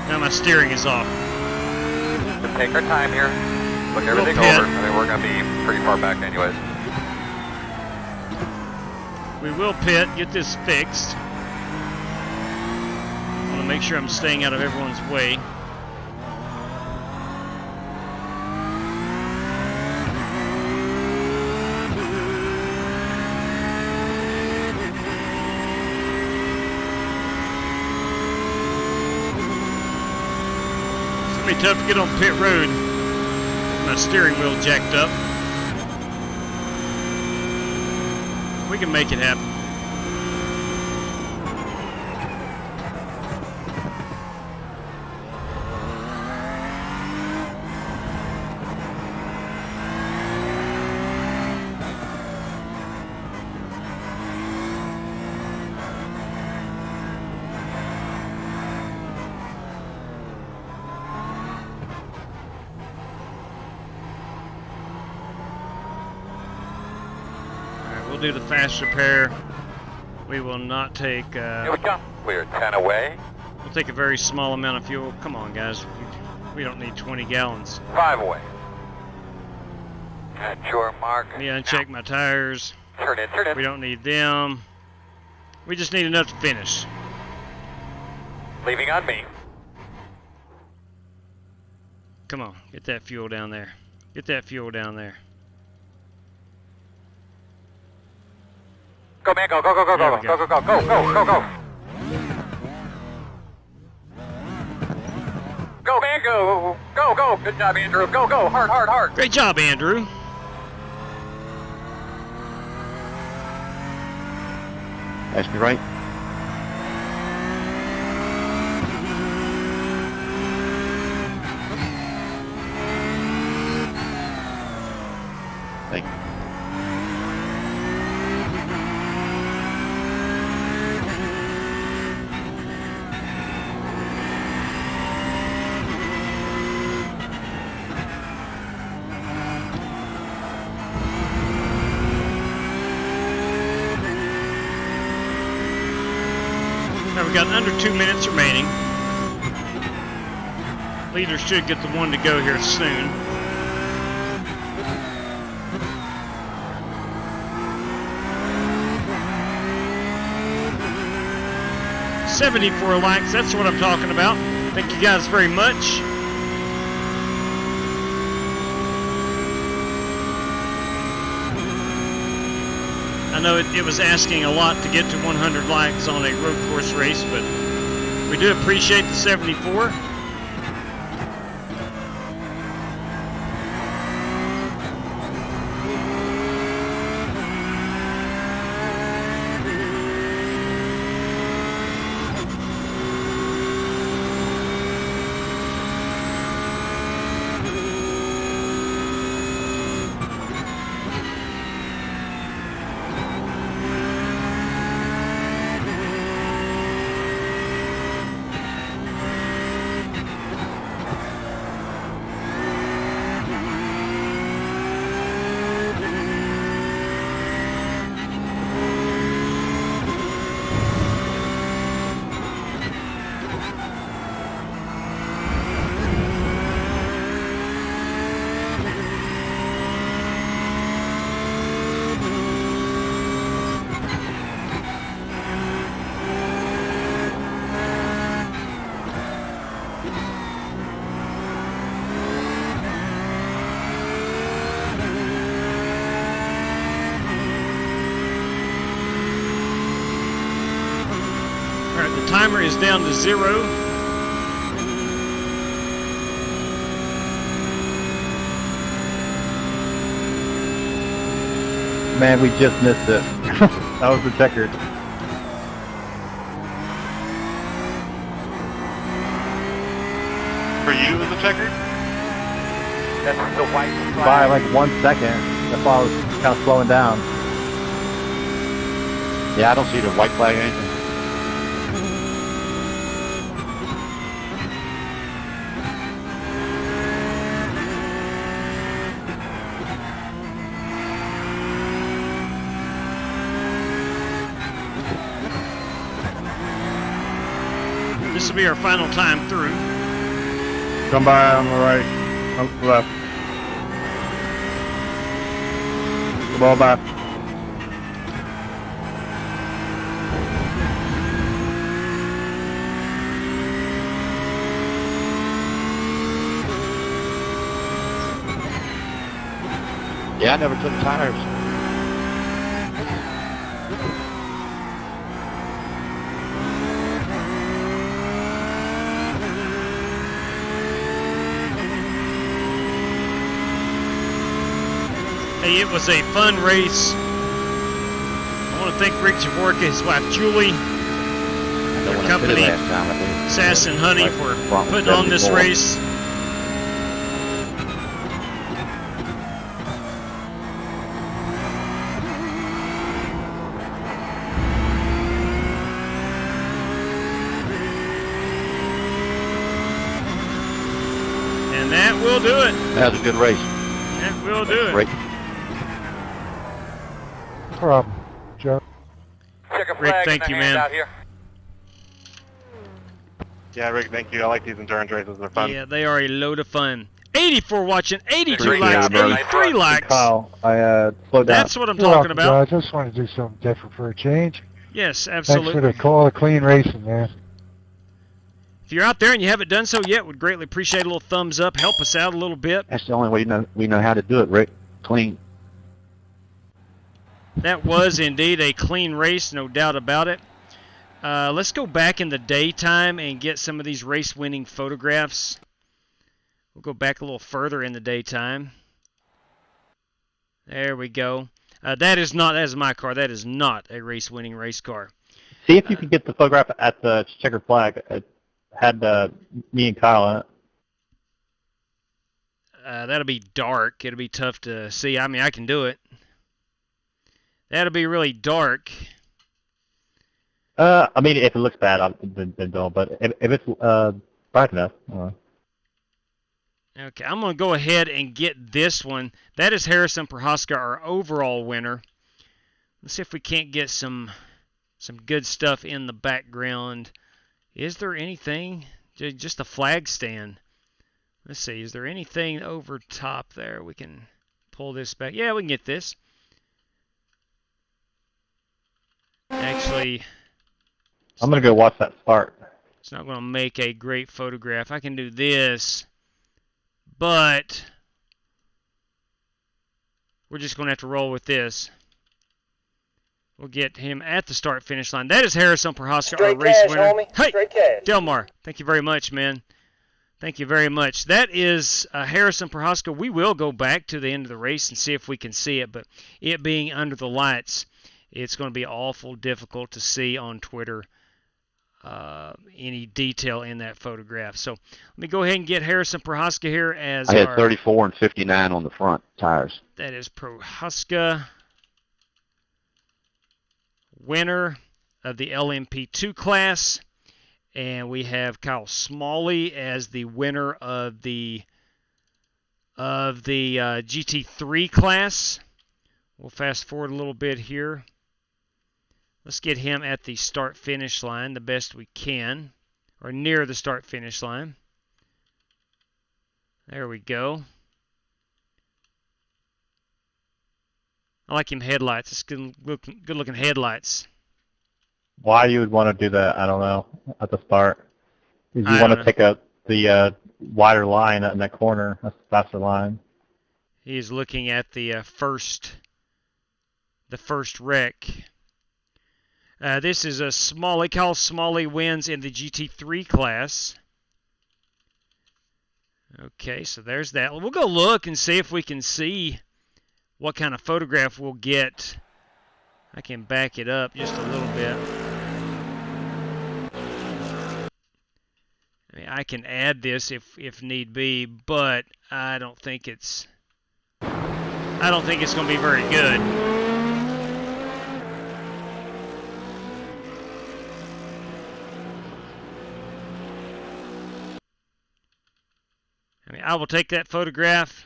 Now my steering is off. Just take our time here. Look everything pit. over. I mean, we're going to be pretty far back anyways. We will pit, get this fixed. I want to make sure I'm staying out of everyone's way. It's going to be tough to get on pit road. My steering wheel jacked up. We can make it happen. We'll do the fast repair. We will not take. Here we go. We're 10 away. We'll take a very small amount of fuel. Come on, guys. We don't need 20 gallons. 5 away. At your mark. Yeah, uncheck my tires. Turn in, turn in. We don't need them. We just need enough to finish. Leaving on me. Come on, get that fuel down there. Get that fuel down there. Go, man, go, go, go, go, There go, we go, go. go, go, go, go, go, go. Go, man, go. Go, go. Good job, Andrew. Go, go. Hard, hard, hard. Great job, Andrew. That's me right. Thank you. Now we've got under 2 minutes remaining. Leader should get the one to go here soon. $74 likes, that's what I'm talking about. Thank you guys very much. I know it was asking a lot to get to 100 likes on a road course race, but we do appreciate the 74. timer is down to 0. Man, we just missed it. That was the checkered. For you, it was a checkered? That's the white flag. By like 1 second. That's why I was kind of slowing down. Yeah, I don't see the white flag or anything. This will be our final time through. Come by on the right, on the left. The ball back. Yeah, I never took tires. Hey, it was a fun race. I want to thank Rick Javorka, his wife Julie, their company, Sass and Honey, for putting on this race. And that will do it. That was a good race. That will do it. Great. No problem, Joe. Check a Rick, flag thank in the you, hand man. out here. Yeah, Rick, thank you. I like these endurance races. They're fun. Yeah, they are a load of fun. 84 watching, 82 Great likes, job, brother. 83 likes. Kyle, I slowed down. That's what I'm You're talking welcome, about. guys. I just want to do something different for a change. Yes, Thanks for absolutely. the call of clean racing, man. If you're out there and you haven't done so yet, would greatly appreciate a little thumbs up. Help us out a little bit. That's the only way we know how to do it, Rick. Clean. That was indeed a clean race, no doubt about it. Let's go back in the daytime and get some of these race-winning photographs. We'll go back a little further in the daytime. There we go. That is my car. That is not a race-winning race car. See if you can get the photograph at the checkered flag. It had me and Kyle in it. That'll be dark. It'll be tough to see. I mean, I can do it. That'll be really dark. I mean, if it looks bad, then don't. But if it's bright enough. Okay, I'm going to go ahead and get this one. That is Harrison Prohaska, our overall winner. Let's see if we can't get some good stuff in the background. Is there anything? Just a flag stand. Let's see. Is there anything over top there? We can pull this back. Yeah, we can get this. Actually, I'm going to go watch that start. it's not going to make a great photograph. I can do this, but we're just going to have to roll with this. We'll get him at the start-finish line. That is Harrison Prohaska, our race winner. homie. Hey, Straight cash. Delmar, thank you very much, man. Thank you very much. That is Harrison Prohaska. We will go back to the end of the race and see if we can see it, but it being under the lights, it's going to be awful difficult to see on Twitter any detail in that photograph. So let me go ahead and get Harrison Prohaska here as I had our... 34 and 59 on the front tires. That is Prohaska, winner of the LMP2 class. And we have Kyle Smalley as the winner of the GT3 class. We'll fast forward a little bit here. Let's get him at the start-finish line the best we can, or near the start-finish line. There we go. I like him headlights. It's good-looking headlights. Why you would want to do that, I don't know, at the start. Because you want to take the wider line in that corner, a faster line. He's looking at the first wreck. This is a Smalley. Kyle Smalley wins in the GT3 class. Okay, so there's that. We'll go look and see if we can see what kind of photograph we'll get. I can back it up just a little bit. I mean, I can add this if need be, but I don't think it's going to be very good. I mean, I will take that photograph,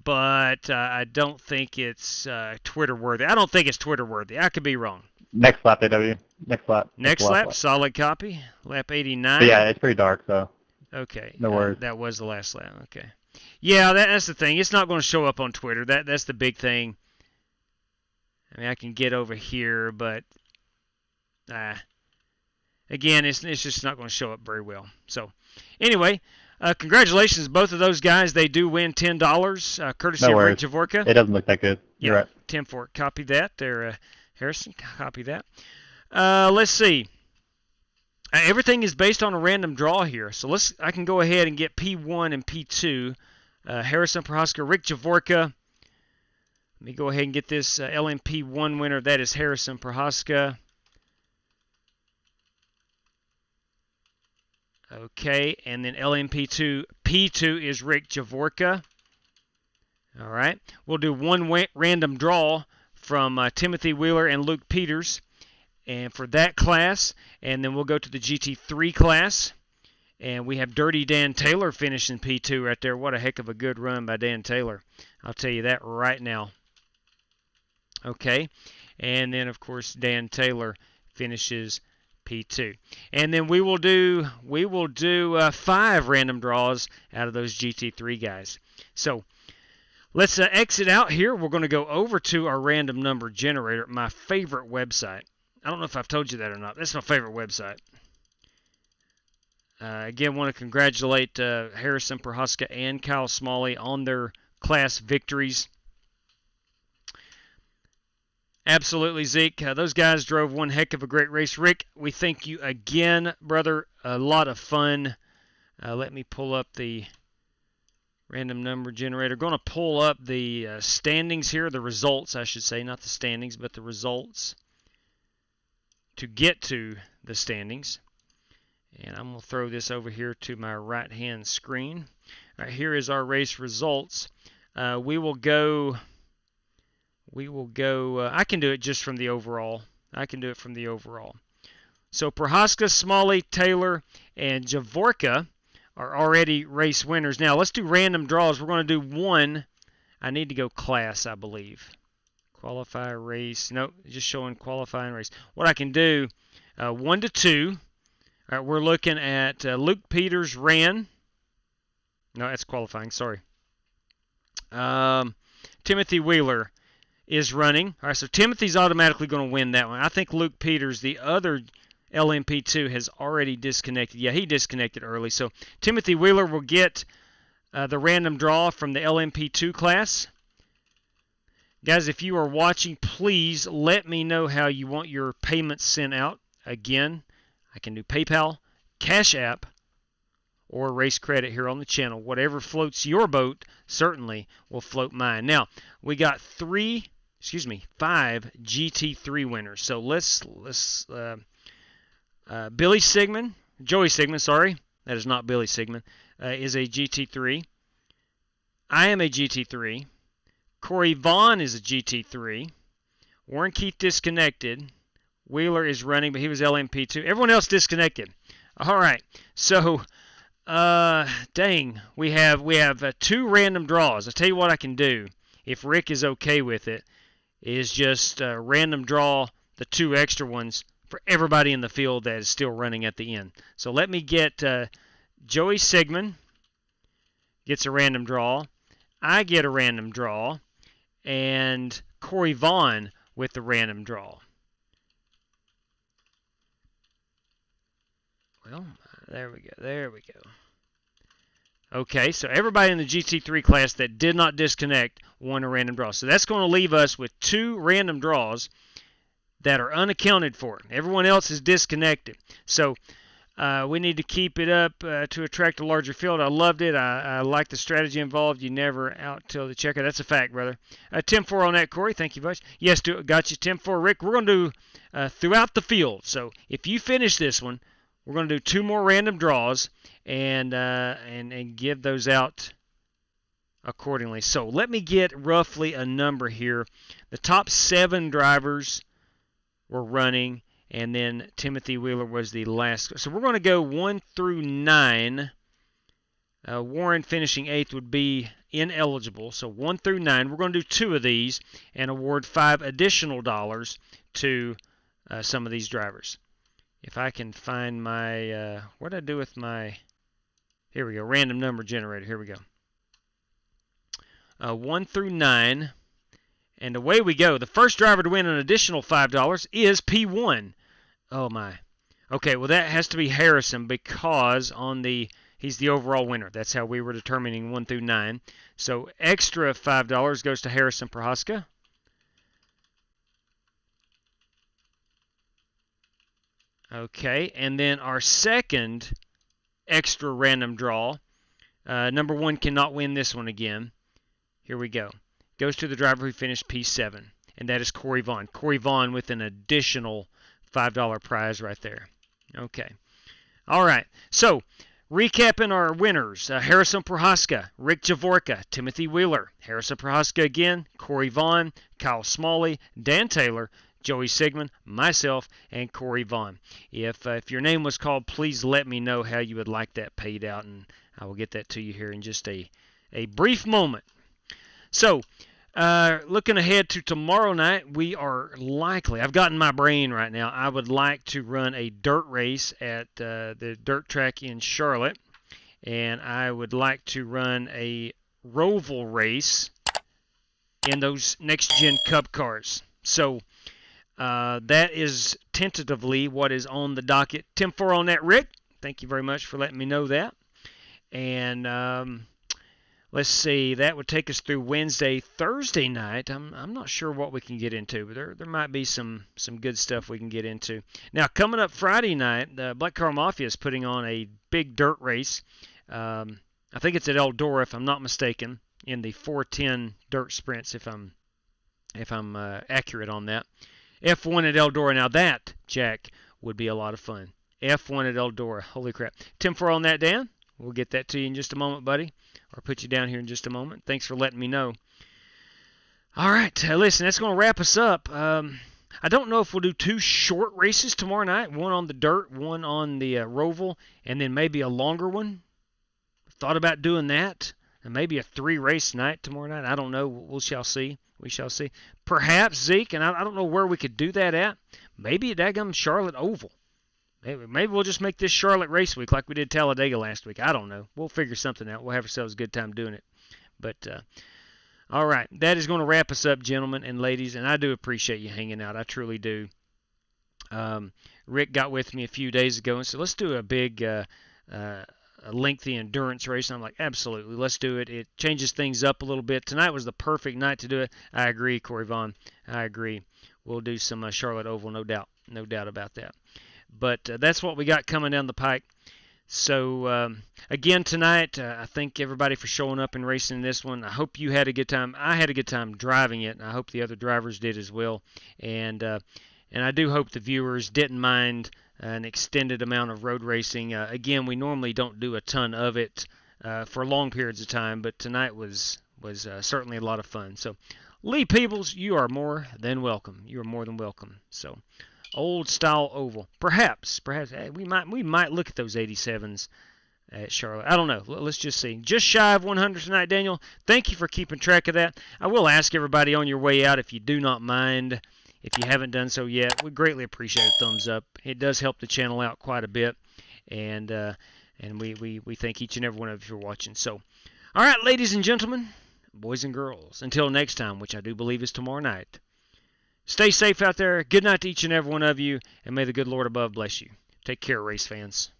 but I don't think it's Twitter worthy. I don't think it's Twitter worthy. I could be wrong. Next lap, AW. Next lap. Next lap, solid copy. Lap 89. But yeah, it's pretty dark, so. Okay. No worries. That was the last lap. Okay. Yeah, that's the thing. It's not going to show up on Twitter. That's the big thing. I mean, I can get over here, but again, it's just not going to show up very well. So, anyway, congratulations to both of those guys. They do win $10, courtesy of Rick Javorka. It doesn't look that good. You're right. 10-4. Copy that. There, Harrison, copy that. Let's see. Everything is based on a random draw here. So I can go ahead and get P1 and P2. Harrison Prohaska, Rick Javorka. Let me go ahead and get this LMP1 winner. That is Harrison Prohaska. Okay, and then LMP2. P2 is Rick Javorka. All right. We'll do one random draw from Timothy Wheeler and Luke Peters, and for that class, and then we'll go to the GT3 class, and we have Dirty Dan Taylor finishing P2 right there. What a heck of a good run by Dan Taylor. I'll tell you that right now. Okay, and then of course Dan Taylor finishes P2, and then we will do 5 random draws out of those GT3 guys. So let's exit out here. We're going to go over to our random number generator, my favorite website. I don't know if I've told you that or not. That's my favorite website. Again, want to congratulate Harrison Prohaska and Kyle Smalley on their class victories. Absolutely, Zeke. Those guys drove one heck of a great race. Rick, we thank you again, brother. A lot of fun. Let me pull up the random number generator. Going to pull up the standings here, the results, I should say, not the standings, but the results to get to the standings. And I'm going to throw this over here to my right-hand screen. All right, here is our race results. We will go, I can do it just from the overall. I can do it from the overall. So Prohaska, Smalley, Taylor, and Javorka are already race winners. Now, let's do random draws. We're going to do one. I need to go class, I believe. Qualify, race. Nope, just showing qualifying race. What I can do, 1 to 2. All right, we're looking at Luke Peters ran. No, that's qualifying, sorry. Timothy Wheeler is running. All right, so Timothy's automatically going to win that one. I think Luke Peters, the other LMP2, has already disconnected. Yeah, he disconnected early. So Timothy Wheeler will get the random draw from the LMP2 class. Guys, if you are watching, please let me know how you want your payments sent out. Again, I can do PayPal, CashApp, or race credit here on the channel. Whatever floats your boat certainly will float mine. Now, we got 5 GT3 winners. So let's Billy Sigmund, Joey Sigmund, sorry, that is not Billy Sigmund, is a GT3. I am a GT3. Corey Vaughn is a GT3. Warren Keith disconnected. Wheeler is running, but he was LMP2. Everyone else disconnected. All right. So, dang, we have 2 random draws. I'll tell you what I can do, if Rick is okay with it, is just random draw the 2 extra ones for everybody in the field that is still running at the end. So let me get Joey Sigmund gets a random draw. I get a random draw. And Corey Vaughn with the random draw. Well, there we go. Okay, so everybody in the GT3 class that did not disconnect won a random draw. So that's going to leave us with 2 random draws. that are unaccounted for. Everyone else is disconnected. So we need to keep it up to attract a larger field. I loved it. I like the strategy involved. You never out till the checkout. That's a fact, brother. 10-4 on that, Corey. Thank you much. Yes, got you. 10-4, Rick. We're going to do throughout the field. So if you finish this one, we're going to do 2 more random draws and give those out accordingly. So let me get roughly a number here. The top 7 drivers were running, and then Timothy Wheeler was the last. So we're going to go 1 through 9. Warren finishing 8th would be ineligible. So 1 through 9. We're going to do 2 of these and award $5 additional to some of these drivers. If I can find my, what did I do with my, here we go, random number generator. Here we go. 1 through 9. And away we go. The first driver to win an additional $5 is P1. Oh my. Okay, well that has to be Harrison because he's the overall winner. That's how we were determining 1 through 9. So extra $5 goes to Harrison Prohaska. Okay, and then our second extra random draw, number 1 cannot win this one again. Here we go. Goes to the driver who finished P7, and that is Corey Vaughn. Corey Vaughn with an additional $5 prize right there. Okay. All right. So, recapping our winners. Harrison Prohaska, Rick Javorka, Timothy Wheeler, Harrison Prohaska again, Corey Vaughn, Kyle Smalley, Dan Taylor, Joey Sigmund, myself, and Corey Vaughn. If your name was called, please let me know how you would like that paid out, and I will get that to you here in just a brief moment. So, looking ahead to tomorrow night, we are likely, I've got in my brain right now, I would like to run a dirt race at the dirt track in Charlotte, and I would like to run a Roval race in those next-gen Cup cars. So, that is tentatively what is on the docket. 10-4 on that, Rick. Thank you very much for letting me know that. And let's see, that would take us through Wednesday, Thursday night. I'm not sure what we can get into, but there might be some good stuff we can get into. Now, coming up Friday night, the Black Car Mafia is putting on a big dirt race. I think it's at Eldora, if I'm not mistaken, in the 410 dirt sprints, if I'm accurate on that. F1 at Eldora. Now that, Jack, would be a lot of fun. F1 at Eldora. Holy crap. 10-4 on that, Dan. We'll get that to you in just a moment, buddy. Or put you down here in just a moment. Thanks for letting me know. All right. Listen, that's going to wrap us up. I don't know if we'll do 2 short races tomorrow night. One on the dirt, one on the Roval, and then maybe a longer one. Thought about doing that. And maybe a 3-race night tomorrow night. I don't know. We shall see. We shall see. Perhaps, Zeke, and I don't know where we could do that at. Maybe at daggum Charlotte Oval. Maybe we'll just make this Charlotte race week like we did Talladega last week. I don't know. We'll figure something out. We'll have ourselves a good time doing it. But, all right. That is going to wrap us up, gentlemen and ladies, and I do appreciate you hanging out. I truly do. Rick got with me a few days ago and said, let's do a big a lengthy endurance race. And I'm like, absolutely, let's do it. It changes things up a little bit. Tonight was the perfect night to do it. I agree, Corey Vaughn. I agree. We'll do some Charlotte Oval, no doubt. No doubt about that. But that's what we got coming down the pike. So, again, tonight, I thank everybody for showing up and racing this one. I hope you had a good time. I had a good time driving it, and I hope the other drivers did as well. And I do hope the viewers didn't mind an extended amount of road racing. Again, we normally don't do a ton of it for long periods of time, but tonight was certainly a lot of fun. So, Lee Peebles, you are more than welcome. You are more than welcome. So, old style oval. Perhaps we might look at those 87s at Charlotte. I don't know. Let's just see. Just shy of 100 tonight, Daniel. Thank you for keeping track of that. I will ask everybody on your way out, if you do not mind, if you haven't done so yet, we greatly appreciate a thumbs up. It does help the channel out quite a bit, and we thank each and every one of you for watching. So, all right, ladies and gentlemen, boys and girls, until next time, which I do believe is tomorrow night, stay safe out there. Good night to each and every one of you, and may the good Lord above bless you. Take care, race fans.